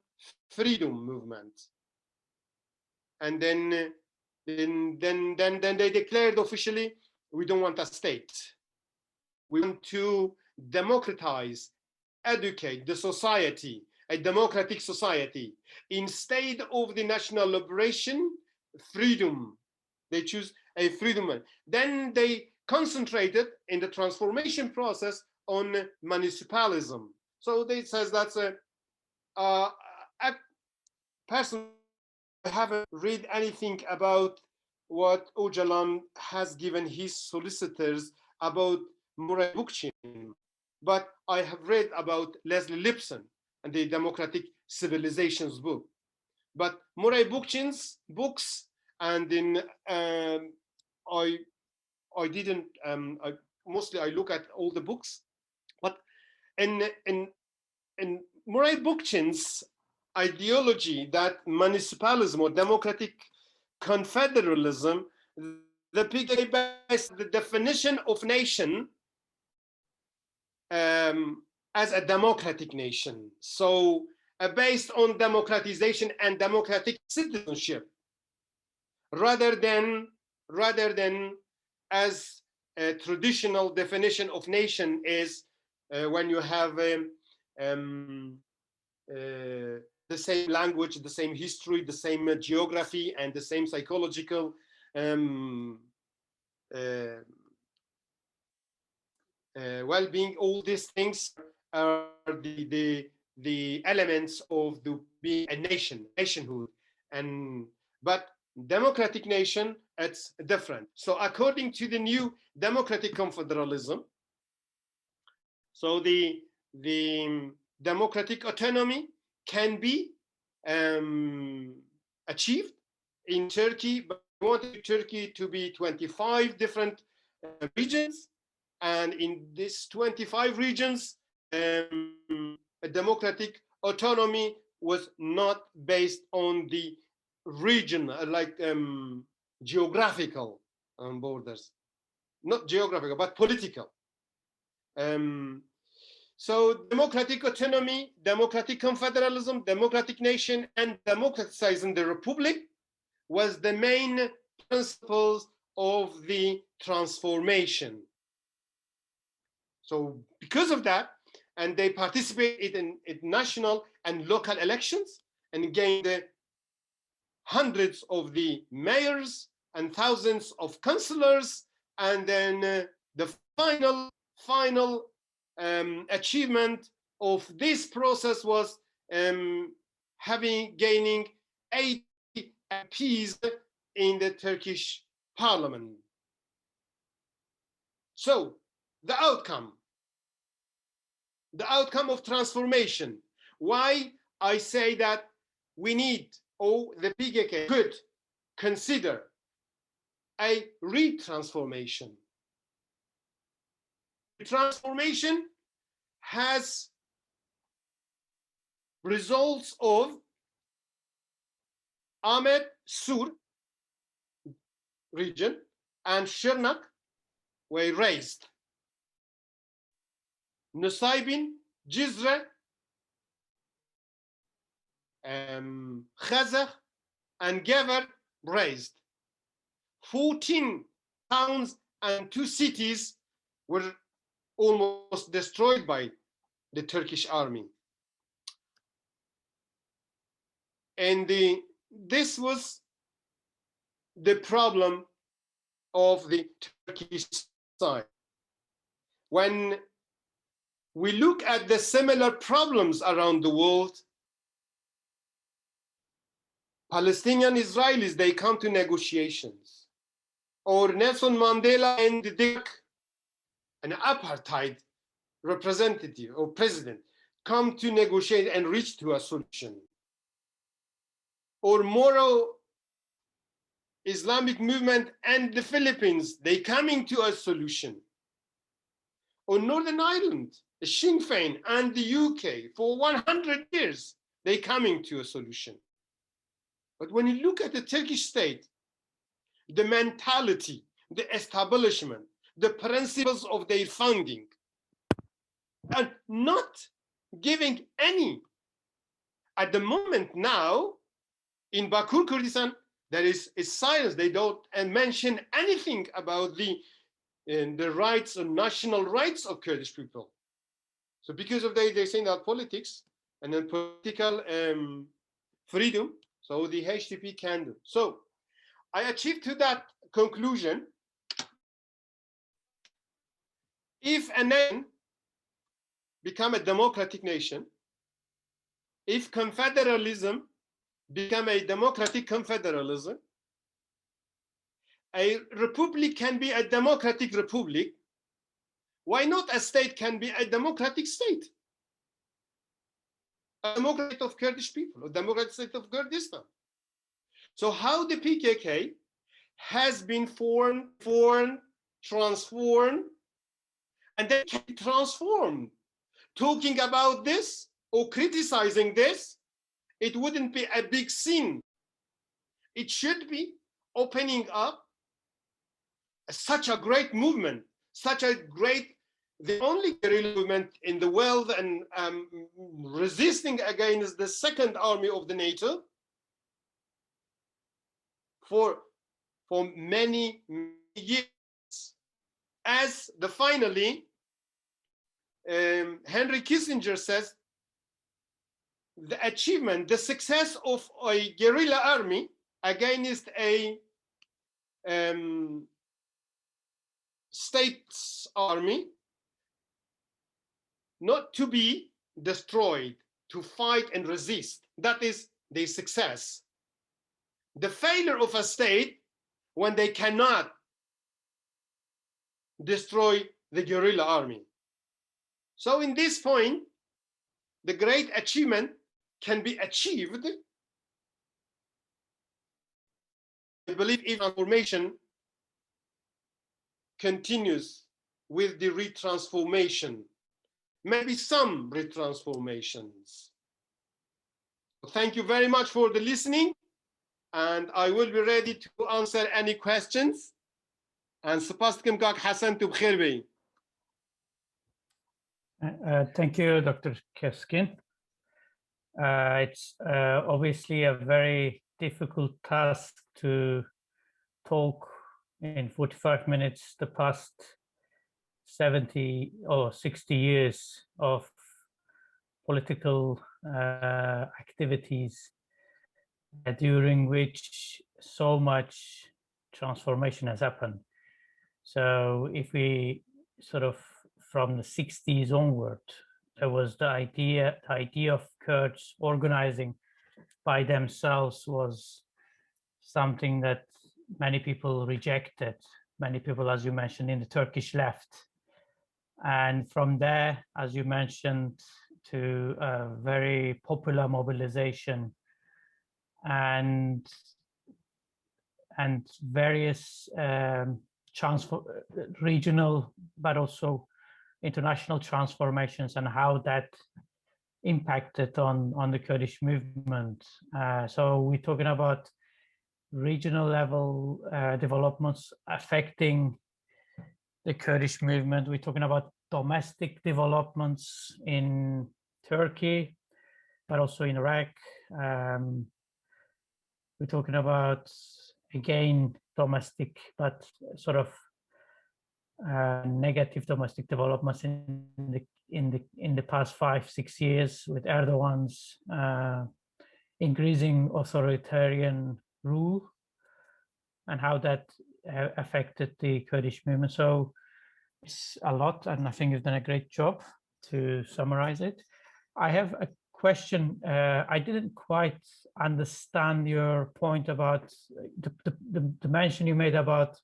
Freedom Movement. And then they declared officially, we don't want a state. We want to democratize, educate the society, a democratic society. Instead of the national liberation, freedom. They choose a freedom. Then they concentrated in the transformation process on municipalism. So they says that's a person. I haven't read anything about what Öcalan has given his solicitors about Murray Bookchin, but I have read about Leslie Lipson and the Democratic Civilizations book. But Murray Bookchin's books, and then I didn't. Mostly I look at all the books, but in Murray Bookchin's ideology that municipalism or democratic confederalism, the PKK based the definition of nation as a democratic nation. So based on democratization and democratic citizenship, rather than as a traditional definition of nation is when you have the same language, the same history, the same geography, and the same psychological well-being. All these things are the elements of being a nationhood. But democratic nation, it's different. So according to the new democratic confederalism, so the democratic autonomy can be achieved in Turkey, but we wanted Turkey to be 25 different regions, and in these 25 regions, a democratic autonomy was not based on the region, like geographical borders, not geographical, but political. So democratic autonomy, democratic confederalism, democratic nation, and democratizing the republic was the main principles of the transformation. So because of that, and they participated in national and local elections and gained hundreds of the mayors and thousands of councillors, and then the final achievement of this process was gaining 80 MPs in the Turkish parliament. So the outcome of transformation, why I say that we need, or the PKK could consider a retransformation. Transformation has results of Ahmed Sur region and Shirnak were raised. Nusaybin, Jizre, Khazar, and Gever raised. 14 towns and 2 cities were almost destroyed by the Turkish army. And this was the problem of the Turkish side. When we look at the similar problems around the world, Palestinian Israelis, they come to negotiations. Or Nelson Mandela and Dick, an apartheid representative or president, come to negotiate and reach to a solution. Or Moro Islamic movement and the Philippines, they coming to a solution. Or Northern Ireland, Sinn Féin and the UK, for 100 years, they coming to a solution. But when you look at the Turkish state, the mentality, the establishment, the principles of their founding, and not giving any. At the moment now, in Bakur, Kurdistan, there is silence. They don't mention anything about the rights or national rights of Kurdish people. So because of they're saying that politics and then political freedom, so the HDP can do. So I achieved to that conclusion. If a nation become a democratic nation, if confederalism become a democratic confederalism, a republic can be a democratic republic, why not a state can be a democratic state? A democratic of Kurdish people, a democratic state of Kurdistan. So how the PKK has been formed, transformed, and then can be transformed. Talking about this or criticizing this, it wouldn't be a big sin. It should be opening up such a great movement, the only guerrilla movement in the world, and resisting against the second army of the NATO for many years. As finally, Henry Kissinger says, the achievement, the success of a guerrilla army against a state's army not to be destroyed, to fight and resist. That is the success. The failure of a state when they cannot destroy the guerrilla army. So in this point, the great achievement can be achieved. I believe if transformation continues with the retransformation, maybe some retransformations. Thank you very much for the listening, and I will be ready to answer any questions. And سپاسکم کاک حسن تو بخیر بی. Thank you, Dr. Keskin. It's obviously a very difficult task to talk in 45 minutes the past 70 or 60 years of political activities during which so much transformation has happened. So if we sort of from the 60s onward, there was the idea of Kurds organizing by themselves was something that many people rejected. Many people, as you mentioned, in the Turkish left. And from there, as you mentioned, to a very popular mobilization and various regional, but also international transformations and how that impacted on the Kurdish movement. So we're talking about regional level developments affecting the Kurdish movement. We're talking about domestic developments in Turkey, but also in Iraq. We're talking about, again, domestic, but sort of negative domestic developments in the past 5-6 years with Erdogan's increasing authoritarian rule and how that affected the Kurdish movement. So it's a lot, and I think you've done a great job to summarize it. I have a question. I didn't quite understand your point about the mention you made about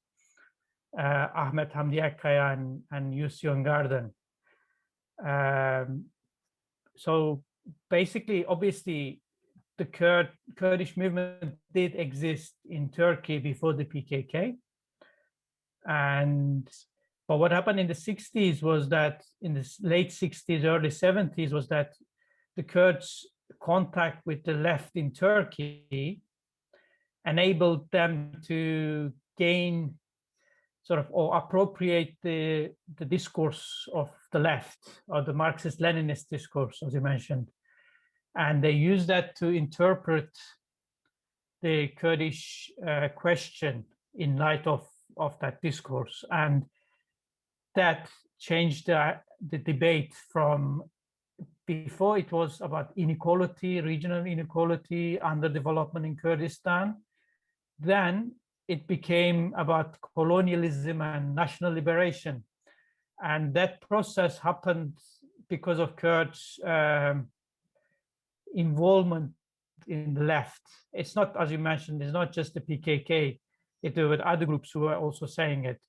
Ahmet Hamdi Akkaya and Yusuf Garden. So basically, obviously, the Kurdish movement did exist in Turkey before the PKK. But what happened in the 60s was that, in the late 60s, early 70s, was that the Kurds' contact with the left in Turkey enabled them to gain sort of or appropriate the discourse of the left, or the Marxist-Leninist discourse, as you mentioned. And they used that to interpret the Kurdish question in light of that discourse. And that changed the debate from before it was about inequality, regional inequality, underdevelopment in Kurdistan. Then it became about colonialism and national liberation. And that process happened because of Kurds' involvement in the left. It's not, as you mentioned, it's not just the PKK, it's with other groups who are also saying it.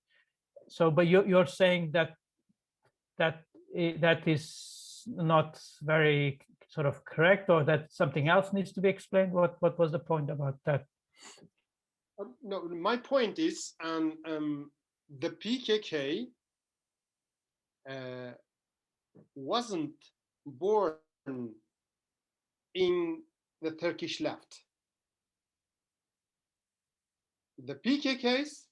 So, but you're saying that is not very sort of correct, or that something else needs to be explained? What was the point about that? No, my point is, the PKK wasn't born in the Turkish left. The PKK's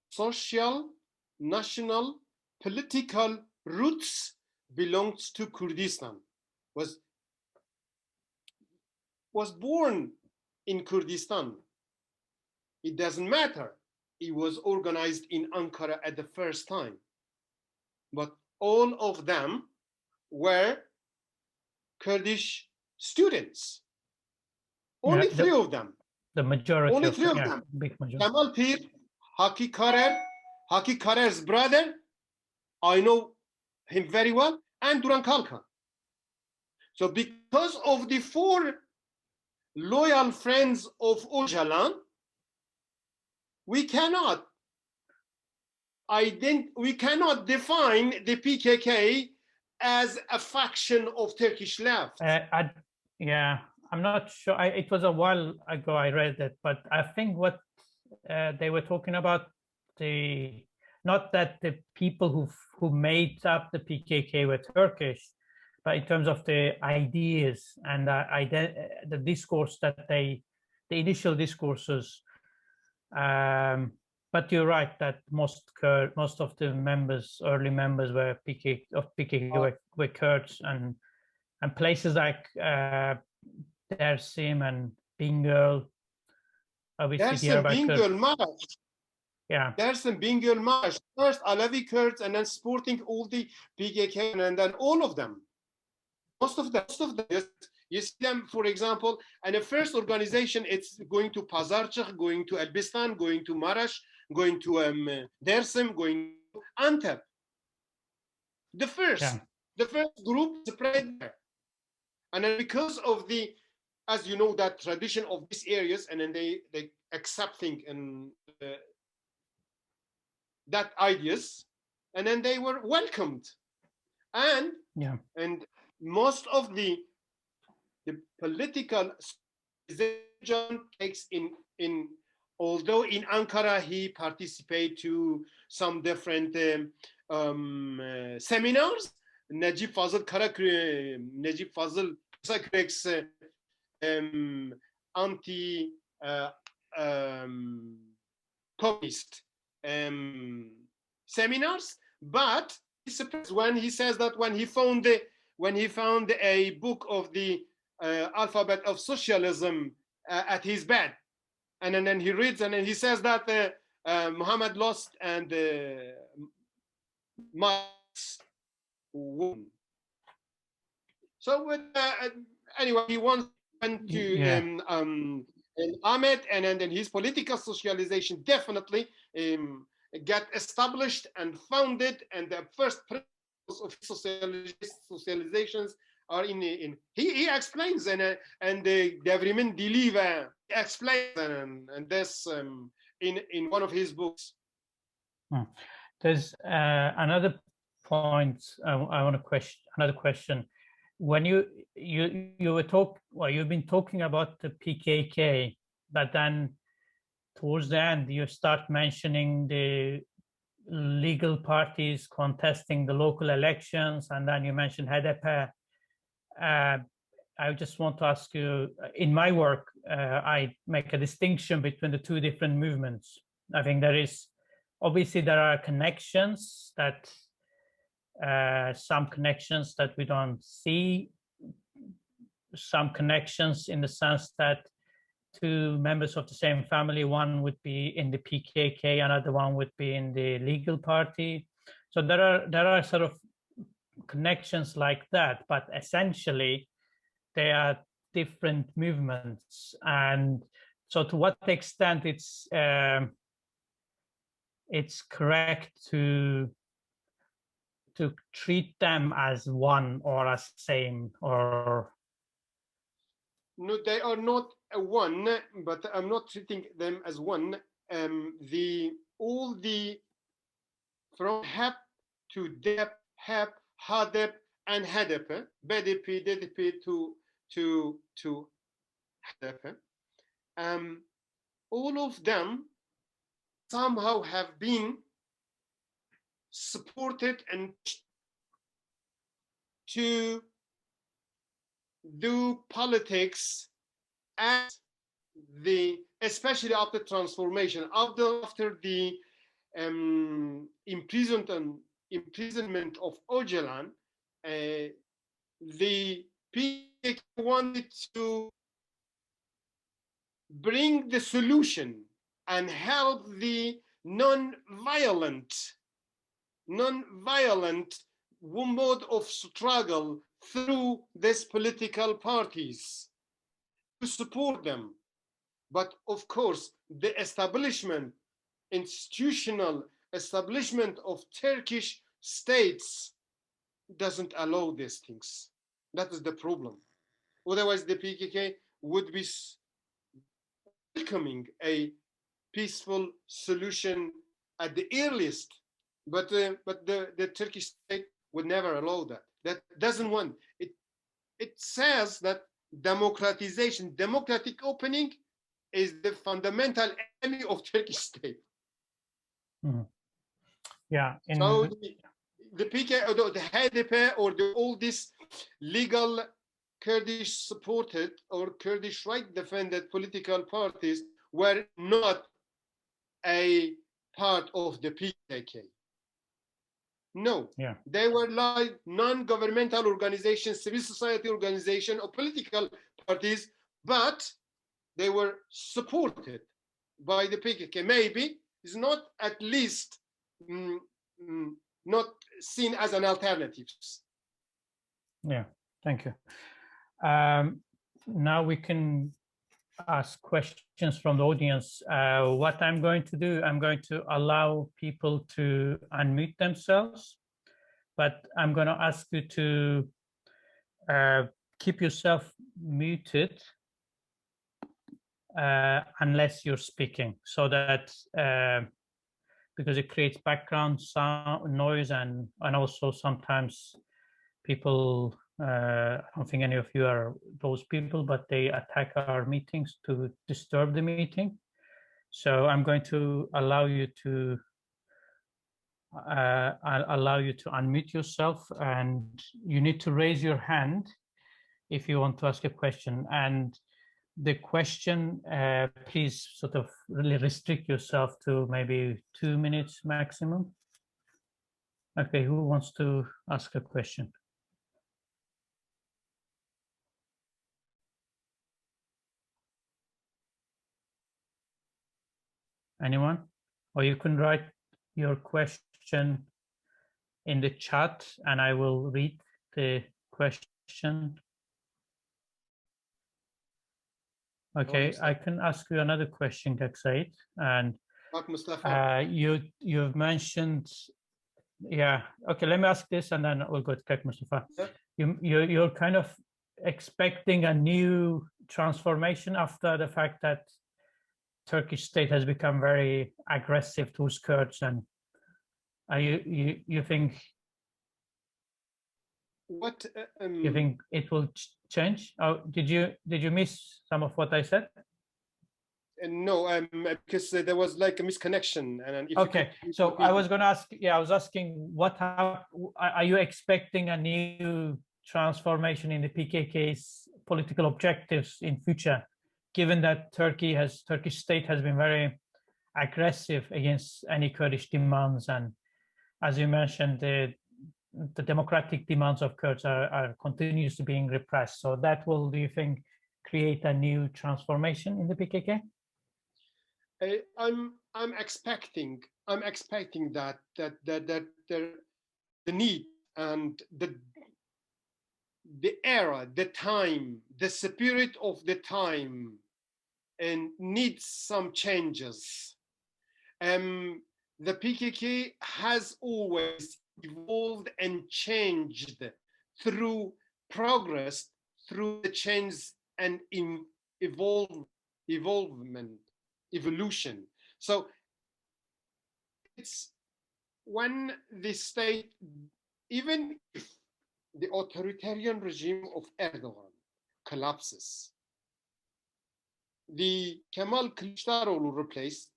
social, national, political roots belongs to Kurdistan, was born in Kurdistan. It doesn't matter. It was organized in Ankara at the first time. But all of them were Kurdish students. Only three of them. The majority. Only three of them. Big majority. Kemal Pir, Haki Karer's brother, I know him very well, and Duran Kalkan. So because of the 4 loyal friends of Öcalan, we cannot define the PKK as a faction of Turkish left. Yeah, I'm not sure. It was a while ago I read it, but I think what they were talking about, not that the people who made up the PKK were Turkish, but in terms of the ideas and the discourse that the initial discourses. But you're right that most of the early members were PKK were Kurds, and places like Dersim and Bingöl, obviously Dersim, Bingöl, Maraş. Yeah. Dersim, Bingöl, Maraş. First Alevi Kurds, and then supporting all the PKK, and then all of them. Most of them. You see them, for example, and the first organization, it's going to Pazarcık, going to Elbistan, going to Maraş, going to Dersim, going to Antep. The first group spread there. And then because of the, as you know, that tradition of these areas, and then they accepting and that ideas, and then they were welcomed. And most of the political decision takes in although in Ankara he participated to some different seminars. Necip Fazıl Kısakürek's anti-communist seminars, but he's surprised when he says that when he found a book of the alphabet of socialism at his bed, and then he reads, and then he says that Muhammad lost and Marx won. So anyway, he went to Ahmed, and then his political socialization definitely got established and founded, and the first principles of socializations are in he explains, and Devrimin Diliva explains, and this in one of his books. There's another point I want to question. Another question: when you were you've been talking about the PKK, but then towards the end you start mentioning the legal parties contesting the local elections, and then you mentioned HDP. I just want to ask you, in my work, I make a distinction between the 2 different movements. I think obviously there are connections that, some connections that we don't see, some connections in the sense that 2 members of the same family, one would be in the PKK, another one would be in the legal party. So there are sort of connections like that, but essentially they are different movements. And so to what extent it's correct to treat them as one or as same, or no, they are not one, but I'm not treating them as one. All the from HEP to DEP, HEP, HADEP, and HDP, BDP, DDP to HDP, all of them somehow have been supported and to do politics as especially after transformation, after the imprisonment of Öcalan, the PKK wanted to bring the solution and help the non-violent mode of struggle through these political parties, to support them. But of course, the institutional establishment of Turkish states doesn't allow these things. That is the problem. Otherwise, the PKK would be welcoming a peaceful solution at the earliest, but the Turkish state would never allow that. That doesn't want it. It says that democratization, democratic opening, is the fundamental enemy of Turkish state. Mm-hmm. Yeah. So the PKK, the HDP, or all these legal Kurdish supported or Kurdish right defended political parties were not a part of the PKK. No, yeah. They were like non-governmental organizations, civil society organizations, or political parties, but they were supported by the PKK. Maybe it's not at least not seen as an alternative. Yeah, thank you. Now we can ask questions from the audience. What I'm going to do, I'm going to allow people to unmute themselves, but I'm going to ask you to keep yourself muted unless you're speaking, so that because it creates background sound noise, and also sometimes people, I don't think any of you are those people, but they attack our meetings to disturb the meeting. So I'm going to allow you to unmute yourself, and you need to raise your hand if you want to ask a question. And the question, please sort of really restrict yourself to maybe 2 minutes maximum. Okay, who wants to ask a question? Anyone? Or you can write your question in the chat and I will read the question. Okay, I can ask you another question, Sait. And you've mentioned, yeah. Okay, let me ask this and then we'll go to Kek Mustafa. Yeah. You're kind of expecting a new transformation after the fact that Turkish state has become very aggressive towards Kurds, and you think what you think it will change? Oh, did you miss some of what I said? No, because there was like a misconnection. And okay, so I was going to ask. Yeah, I was asking, are you expecting a new transformation in the PKK's political objectives in future, given that Turkish state has been very aggressive against any Kurdish demands, and as you mentioned, the democratic demands of Kurds are continuously being repressed. So that will, do you think, create a new transformation in the PKK? I'm expecting that the need and the era, the time, the spirit of the time, and needs some changes. The PKK has always evolved and changed through progress, through the change and evolution. So it's when the state, even if the authoritarian regime of Erdogan collapses, the Kemal Kılıçdaroğlu will replace,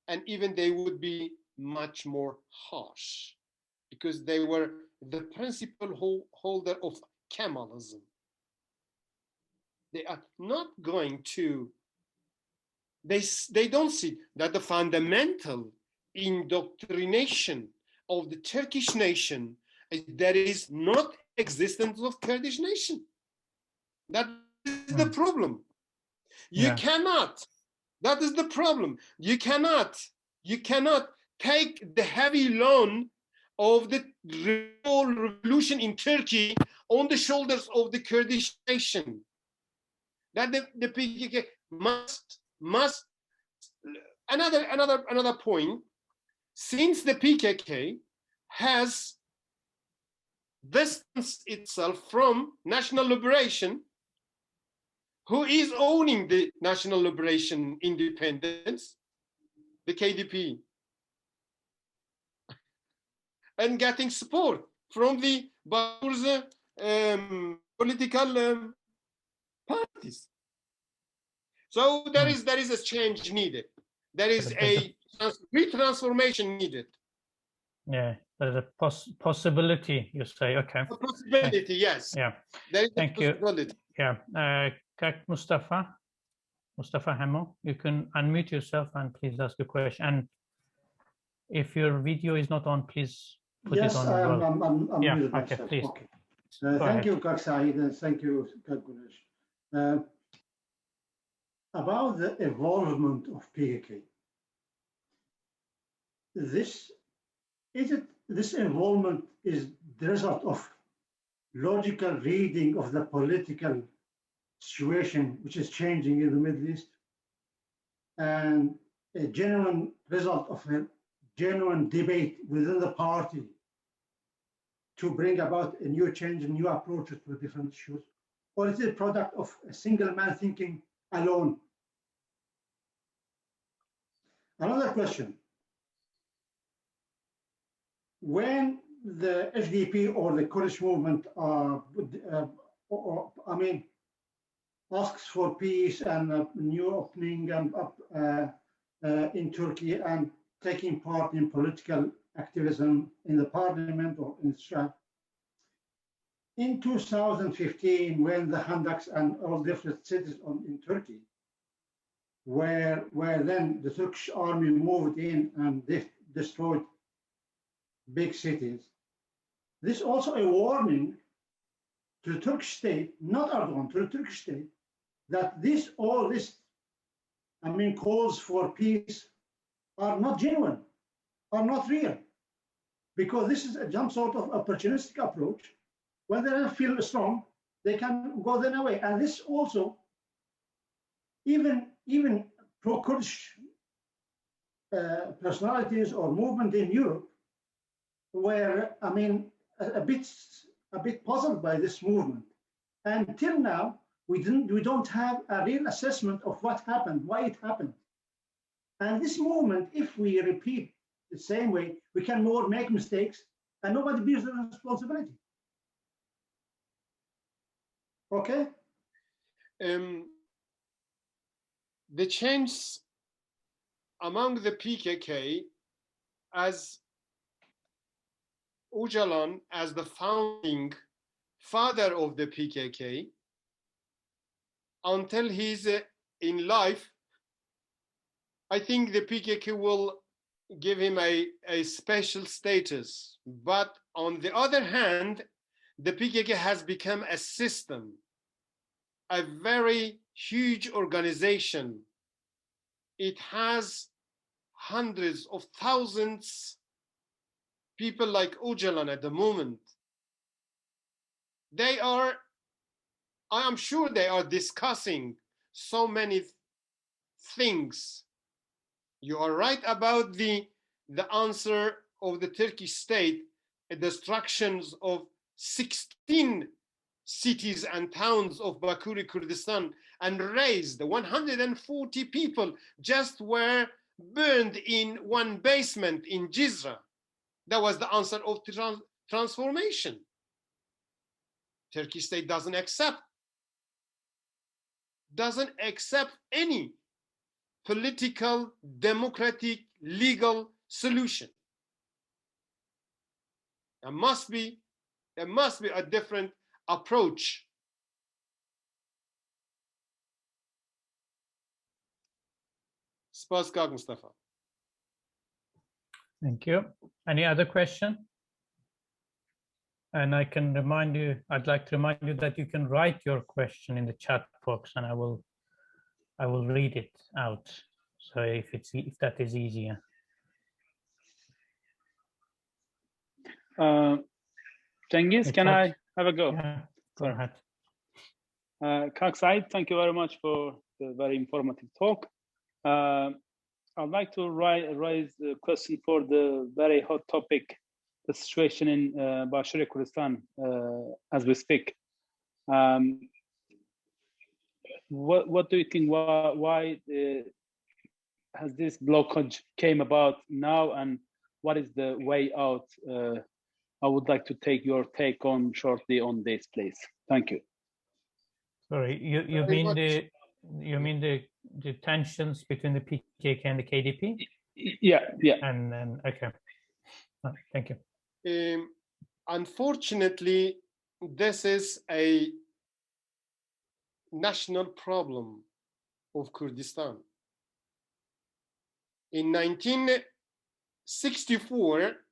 and even they would be much more harsh because they were the principal holder of Kemalism. They are not going to, they don't see that the fundamental indoctrination of the Turkish nation is there is not existence of Kurdish nation. That is the problem. You cannot, that is the problem. You cannot take the heavy load of the revolution in Turkey on the shoulders of the Kurdish nation. That the PKK must another point, since the PKK has distance itself from national liberation, who is owning the national liberation independence, the KDP, and getting support from the Bakur's political parties. So there is a change needed. There is a retransformation needed. Yeah, there's a possibility, you say. Okay. A possibility, yes. Yeah. There is Thank a possibility. You. Yeah. Mustafa Hamo, you can unmute yourself and please ask a question. And if your video is not on, please put it on as well. I'm yeah, muted okay, myself. please. Okay. Thank you, Kak Said, and thank you, Kak Gunes. About the involvement of PKK, this involvement is the result of logical reading of the political situation which is changing in the Middle East, and a genuine result of a genuine debate within the party to bring about a new change and new approaches to different issues, or is it a product of a single man thinking alone? Another question: when the FDP or the Kurdish movement asks for peace and a new opening in Turkey and taking part in political activism in the parliament or in Shah. In 2015, when the Handaks and all different cities in Turkey, where then the Turkish army moved in and destroyed big cities, this is also a warning to the Turkish state, not Erdogan, to the Turkish state, that all this calls for peace are not genuine, are not real, because this is some sort of opportunistic approach. When they don't feel strong, they can go their way. And this also, even pro-Kurdish personalities or movement in Europe were, a bit puzzled by this movement. Until now, we don't have a real assessment of what happened, why it happened. And this movement, if we repeat the same way, we can more make mistakes and nobody bears the responsibility. Okay? The change among the PKK, as Öcalan, as the founding father of the PKK, until he's in life, I think the PKK will give him a special status. But on the other hand, the PKK has become a system, a very huge organization. It has hundreds of thousands people like Öcalan at the moment. I am sure they are discussing so many things. You are right about the answer of the Turkish state, the destructions of 16 cities and towns of Bakuri Kurdistan, and raised 140 people just were burned in one basement in Jizra. That was the answer of transformation. Turkish state doesn't accept any political, democratic, legal solution. There must be a different approach. Spas Kak Mustafa. Thank you. Any other question? And I'd like to remind you that you can write your question in the chat box, and I will read it out. So if that is easier. Cengiz, can I have a go? Yeah, go ahead. Kak Said, thank you very much for the very informative talk. I'd like to raise a question for the very hot topic the situation in Bashir Kurdistan as we speak. What do you think? Why has this blockage came about now, and what is the way out? I would like to take your take on shortly on this, please. Thank you. Sorry, you mean the tensions between the PKK and the KDP? Yeah. And then okay, thank you. Unfortunately, this is a national problem of Kurdistan. In 1964,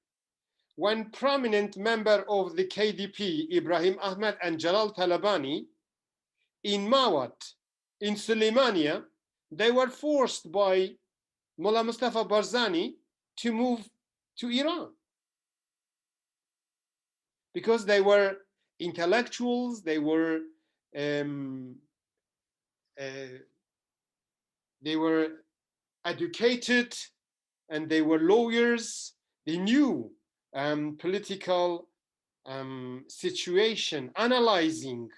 one prominent member of the KDP, Ibrahim Ahmed and Jalal Talabani, in Mawat, in Suleimania, they were forced by Mullah Mustafa Barzani to move to Iran because they were intellectuals, they were educated, and they were lawyers. They knew political situation, analyzing.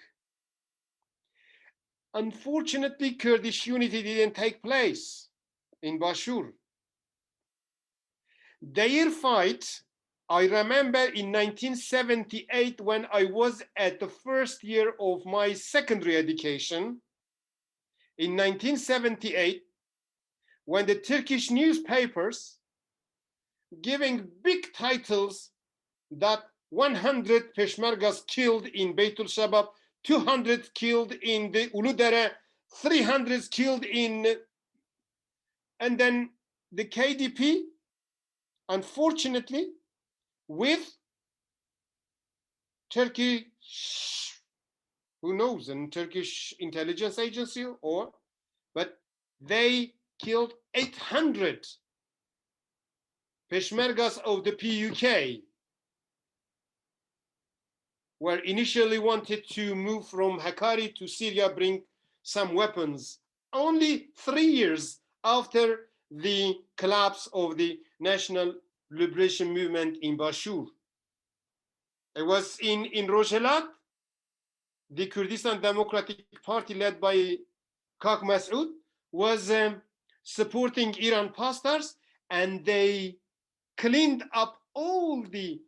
Unfortunately, Kurdish unity didn't take place in Bashur. Their fight, I remember in 1978 when I was at the first year of my secondary education. In 1978, when the Turkish newspapers giving big titles that 100 Peshmergas killed in Beitul Shabab, 200 killed in the Uludere, 300 killed in, and then the KDP, unfortunately, with Turkish, who knows, and Turkish intelligence agency, but they killed 800 Peshmergas of the PUK, were initially wanted to move from Hakkari to Syria, bring some weapons, only 3 years after the collapse of the National Liberation Movement in Bashur. It was in Rojhelat, the Kurdistan Democratic Party led by Kak Masoud was supporting Iran pastors, and they cleaned up all the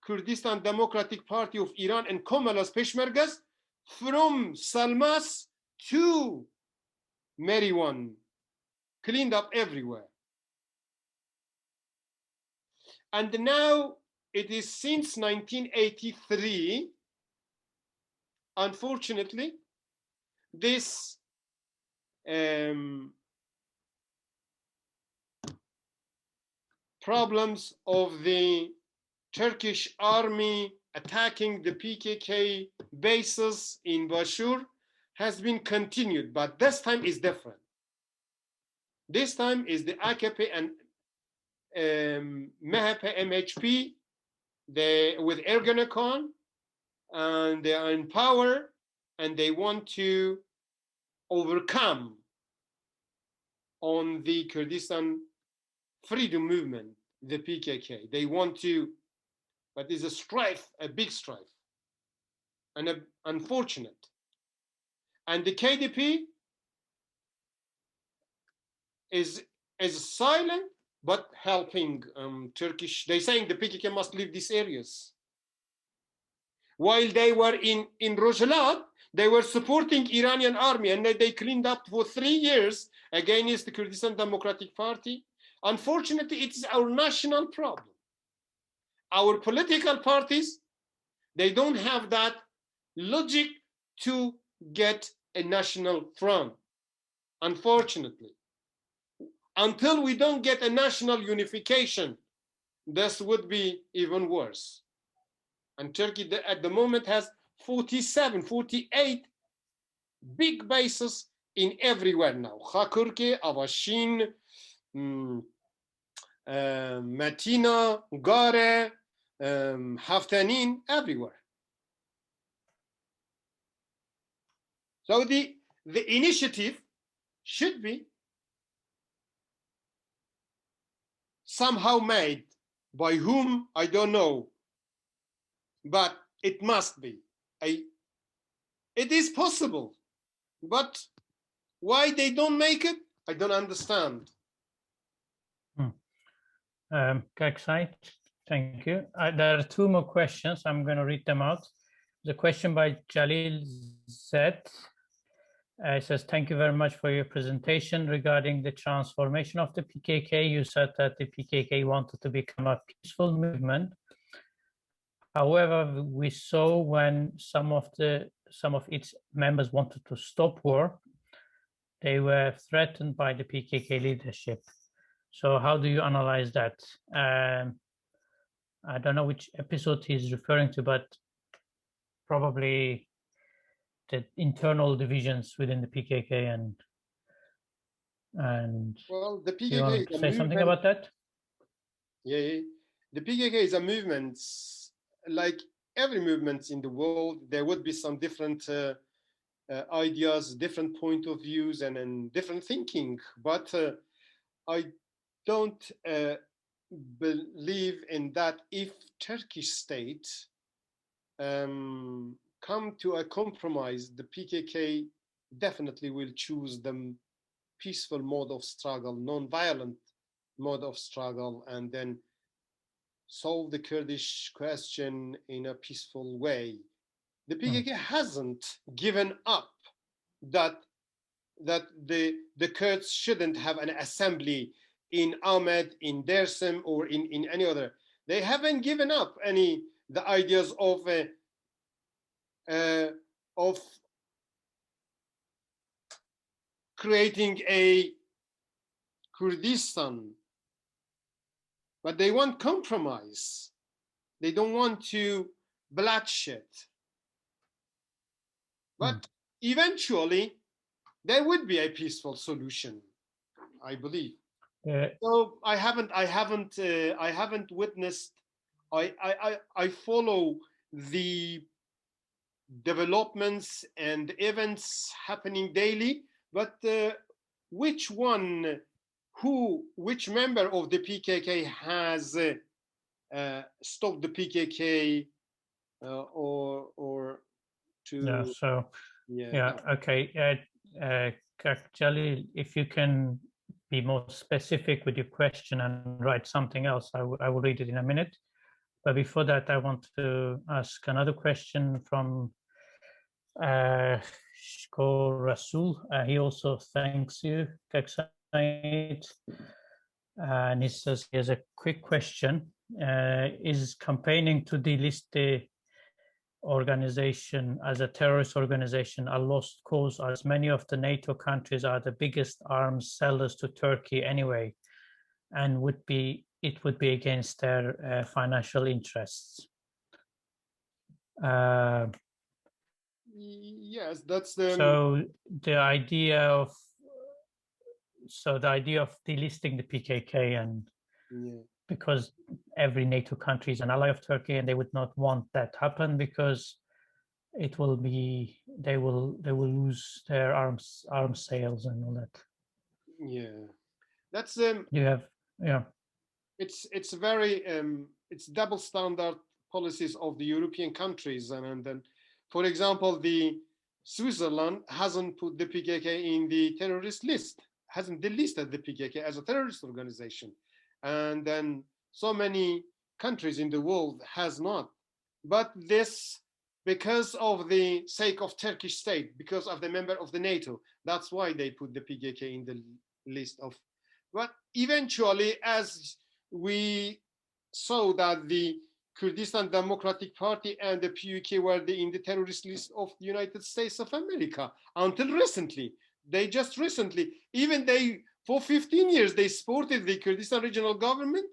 Kurdistan Democratic Party of Iran and Komala's Peshmergas from Salmas to Meriwan, cleaned up everywhere. And now it is since 1983, unfortunately, this problems of the Turkish army attacking the PKK bases in Bashur has been continued, but this time is different. This time is the AKP and MHP, MHP, with Ergenekon, and they are in power, and they want to overcome on the Kurdistan freedom movement, the PKK. They want to, but there's a strife, a big strife, and unfortunate. And the KDP is silent, but helping Turkish. They're saying the PKK must leave these areas. While they were in Rojhelat, they were supporting Iranian army, and they cleaned up for 3 years against the Kurdistan Democratic Party. Unfortunately, it's our national problem. Our political parties, they don't have that logic to get a national front, unfortunately. Until we don't get a national unification, this would be even worse. And Turkey at the moment has 47, 48 big bases in everywhere now. Khakurki, Avashin, Matina, Gare, Haftanin, everywhere. So the initiative should be somehow made By whom, I don't know. But it must be. It is possible. But why they don't make it, I don't understand. Sait, thank you. There are two more questions. I'm going to read them out. The question by Jalil Z. Says, thank you very much for your presentation regarding the transformation of the PKK. You said that the PKK wanted to become a peaceful movement. However, we saw when some of its members wanted to stop war, they were threatened by the PKK leadership. So how do you analyze that? I don't know which episode he's referring to, but probably the internal divisions within the PKK and well, the PKK, do you want to say something about that? Yeah, the PKK is a movement. Like every movement in the world, there would be some different ideas, different point of views, and different thinking. But I don't believe in that. If Turkish state come to a compromise, the PKK definitely will choose the peaceful mode of struggle, non-violent mode of struggle, and then solve the Kurdish question in a peaceful way. The PKK hasn't given up that the Kurds shouldn't have an assembly in Ahmed, in Dersim, or in any other. They haven't given up the ideas of creating a Kurdistan, but they want compromise. They don't want to bloodshed. But eventually, there would be a peaceful solution, I believe. So I haven't witnessed. I follow the developments and events happening daily, but which member of the PKK has stopped the PKK or to okay. Jalil, if you can be more specific with your question and write something else, I will read it in a minute. But before that, I want to ask another question from Shko Rasul. He also thanks you, Sait, and he says he has a quick question. Is campaigning to delist the organization as a terrorist organization a lost cause, as many of the NATO countries are the biggest arms sellers to Turkey anyway, and it would be against their financial interests? Yes, that's the. So the idea of delisting the PKK, and because every NATO country is an ally of Turkey, and they would not want that to happen because it will be they will lose their arms sales and all that. Yeah, that's you have it's very it's double standard policies of the European countries, and then, for example, the Switzerland hasn't put the PKK in the terrorist list, hasn't delisted the PKK as a terrorist organization, and then so many countries in the world has not. But this, because of the sake of Turkish state, because of the member of the NATO, that's why they put the PKK in the list of. But eventually, as we saw that the Kurdistan Democratic Party and the PUK were in the terrorist list of the United States of America until recently. Even for 15 years, they supported the Kurdistan regional government,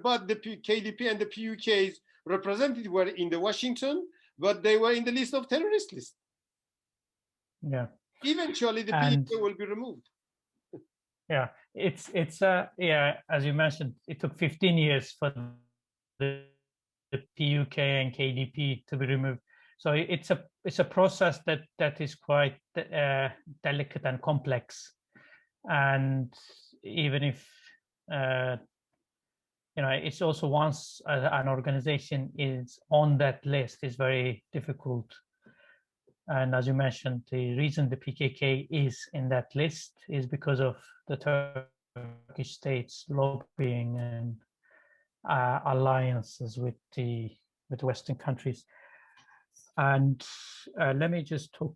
but the KDP and the PUK's representatives were in the Washington, but they were in the list of terrorist list. Yeah. Eventually, the PUK will be removed. Yeah, it's as you mentioned, it took 15 years for the PUK and KDP to be removed. So it's a process that is quite delicate and complex. And even if you know, it's also once an organization is on that list, is very difficult. And as you mentioned, the reason the PKK is in that list is because of the Turkish state's lobbying and alliances with the Western countries. And let me just talk.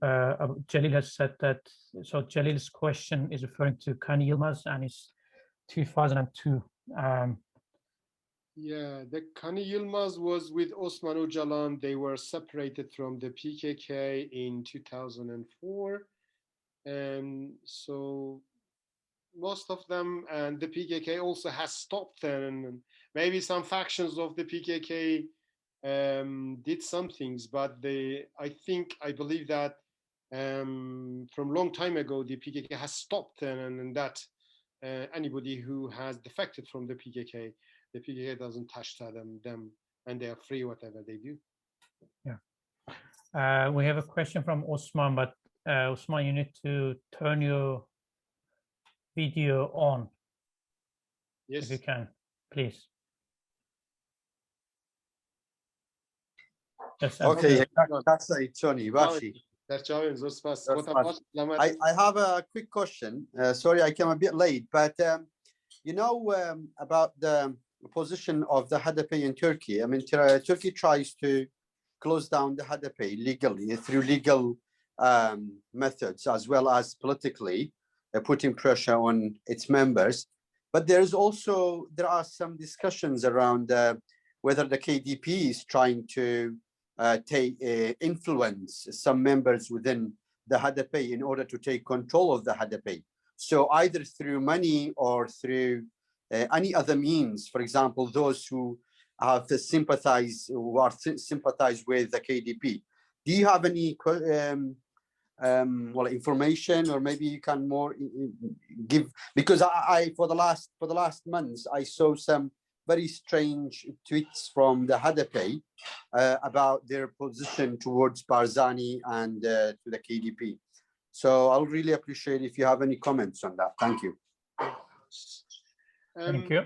Jalil has said that. So Jalil's question is referring to Kan Yilmaz and his 2002. Yeah, the Kani Yilmaz was with Osman Öcalan. They were separated from the PKK in 2004. And so most of them, and the PKK also has stopped them. And maybe some factions of the PKK did some things, but I believe that from a long time ago, the PKK has stopped them, and that anybody who has defected from the PKK doesn't touch them, and they are free whatever they do. Yeah. We have a question from Osman, but Osman, you need to turn your video on. Yes. If you can, please. Yes. Okay, Tony, Bashi. I have a quick question. Sorry, I came a bit late, but you know about the position of the HDP in Turkey. I mean, Turkey tries to close down the HDP legally through legal methods, as well as politically putting pressure on its members. But there are some discussions around whether the KDP is trying to influence some members within the HDP in order to take control of the HDP. So either through money or through any other means, for example, those who have sympathized with the KDP. Do you have any information, or maybe you can more give? Because I for the last months I saw some very strange tweets from the HDP about their position towards Barzani and to the KDP. So I'll really appreciate if you have any comments on that. Thank you. Thank you.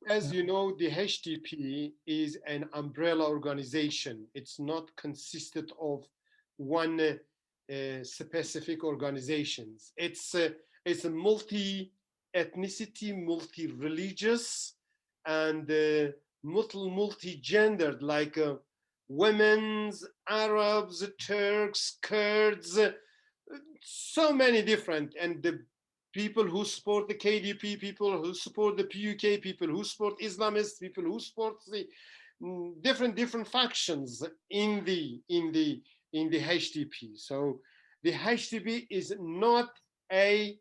As you know, the HDP is an umbrella organization. It's not consisted of one specific organizations. It's a multi-ethnicity, multi-religious, and multi-gendered, like women's, Arabs, Turks, Kurds, so many different, and the people who support the KDP, people who support the PUK, people who support Islamists, people who support the different factions in the HDP. So the HDP is not a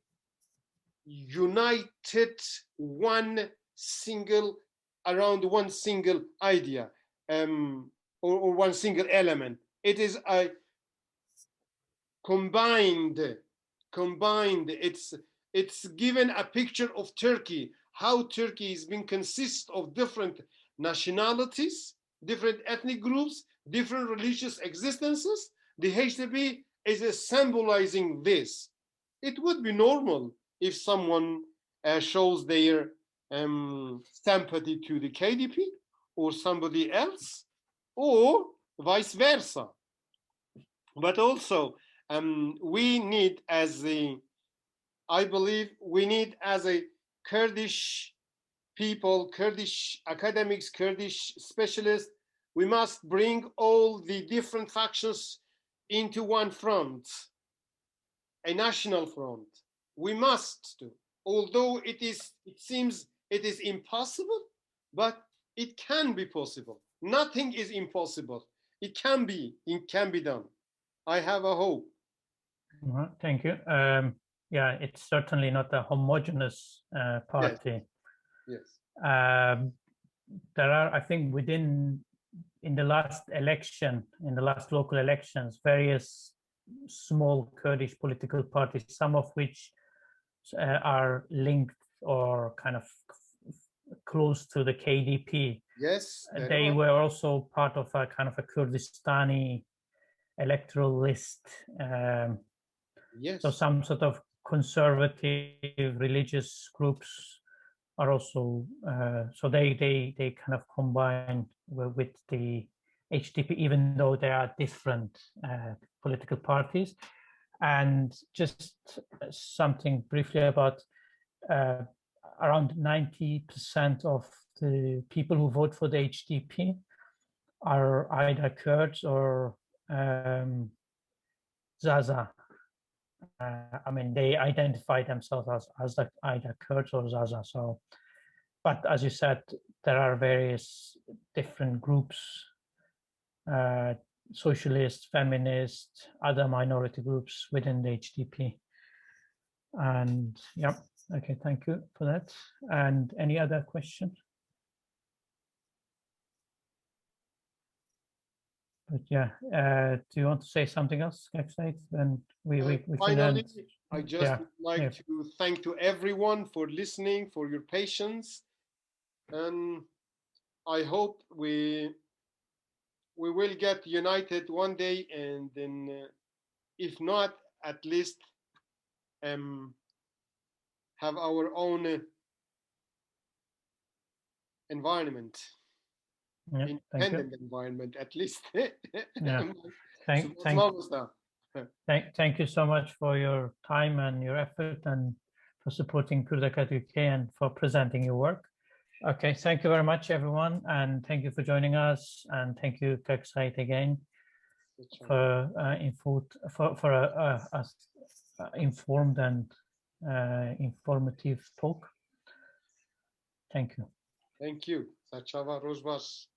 united around one single idea or one single element. It is a combined. It's given a picture of Turkey, how Turkey has been consist of different nationalities, different ethnic groups, different religious existences. The HDP is symbolizing this. It would be normal if someone shows their sympathy to the KDP or somebody else, or vice versa. But also, we need, I believe we need as a Kurdish people, Kurdish academics, Kurdish specialists, we must bring all the different factions into one front, a national front. We must do. Although it seems it is impossible, but it can be possible. Nothing is impossible. It can be done. I have a hope. Thank you. Yeah, it's certainly not a homogeneous party. Yes. There are, I think, in the last local elections, various small Kurdish political parties, some of which are linked or kind of close to the KDP. Yes. They were also part of a kind of a Kurdistani electoral list. Yes. So some sort of conservative religious groups are also, so they kind of combine with the HDP, even though they are different political parties. And just something briefly about around 90% of the people who vote for the HDP are either Kurds or Zaza. I mean, they identify themselves as either Kurds or Zaza. So, but as you said, there are various different groups, socialist, feminist, other minority groups within the HDP. And yeah, okay, thank you for that. And any other question? But yeah, do you want to say something else, Sait? Then we finally, can end. I just would like to thank to everyone for listening, for your patience, and I hope we will get united one day, and then if not, at least have our own environment. Yeah, independent environment, at least. Yeah. Thank you so much for your time and your effort, and for supporting Kurd-Akad UK and for presenting your work. Okay, thank you very much, everyone, and thank you for joining us, and thank you, Sait, again for informed and informative talk. Thank you. Thank you. Sachava Rojbash.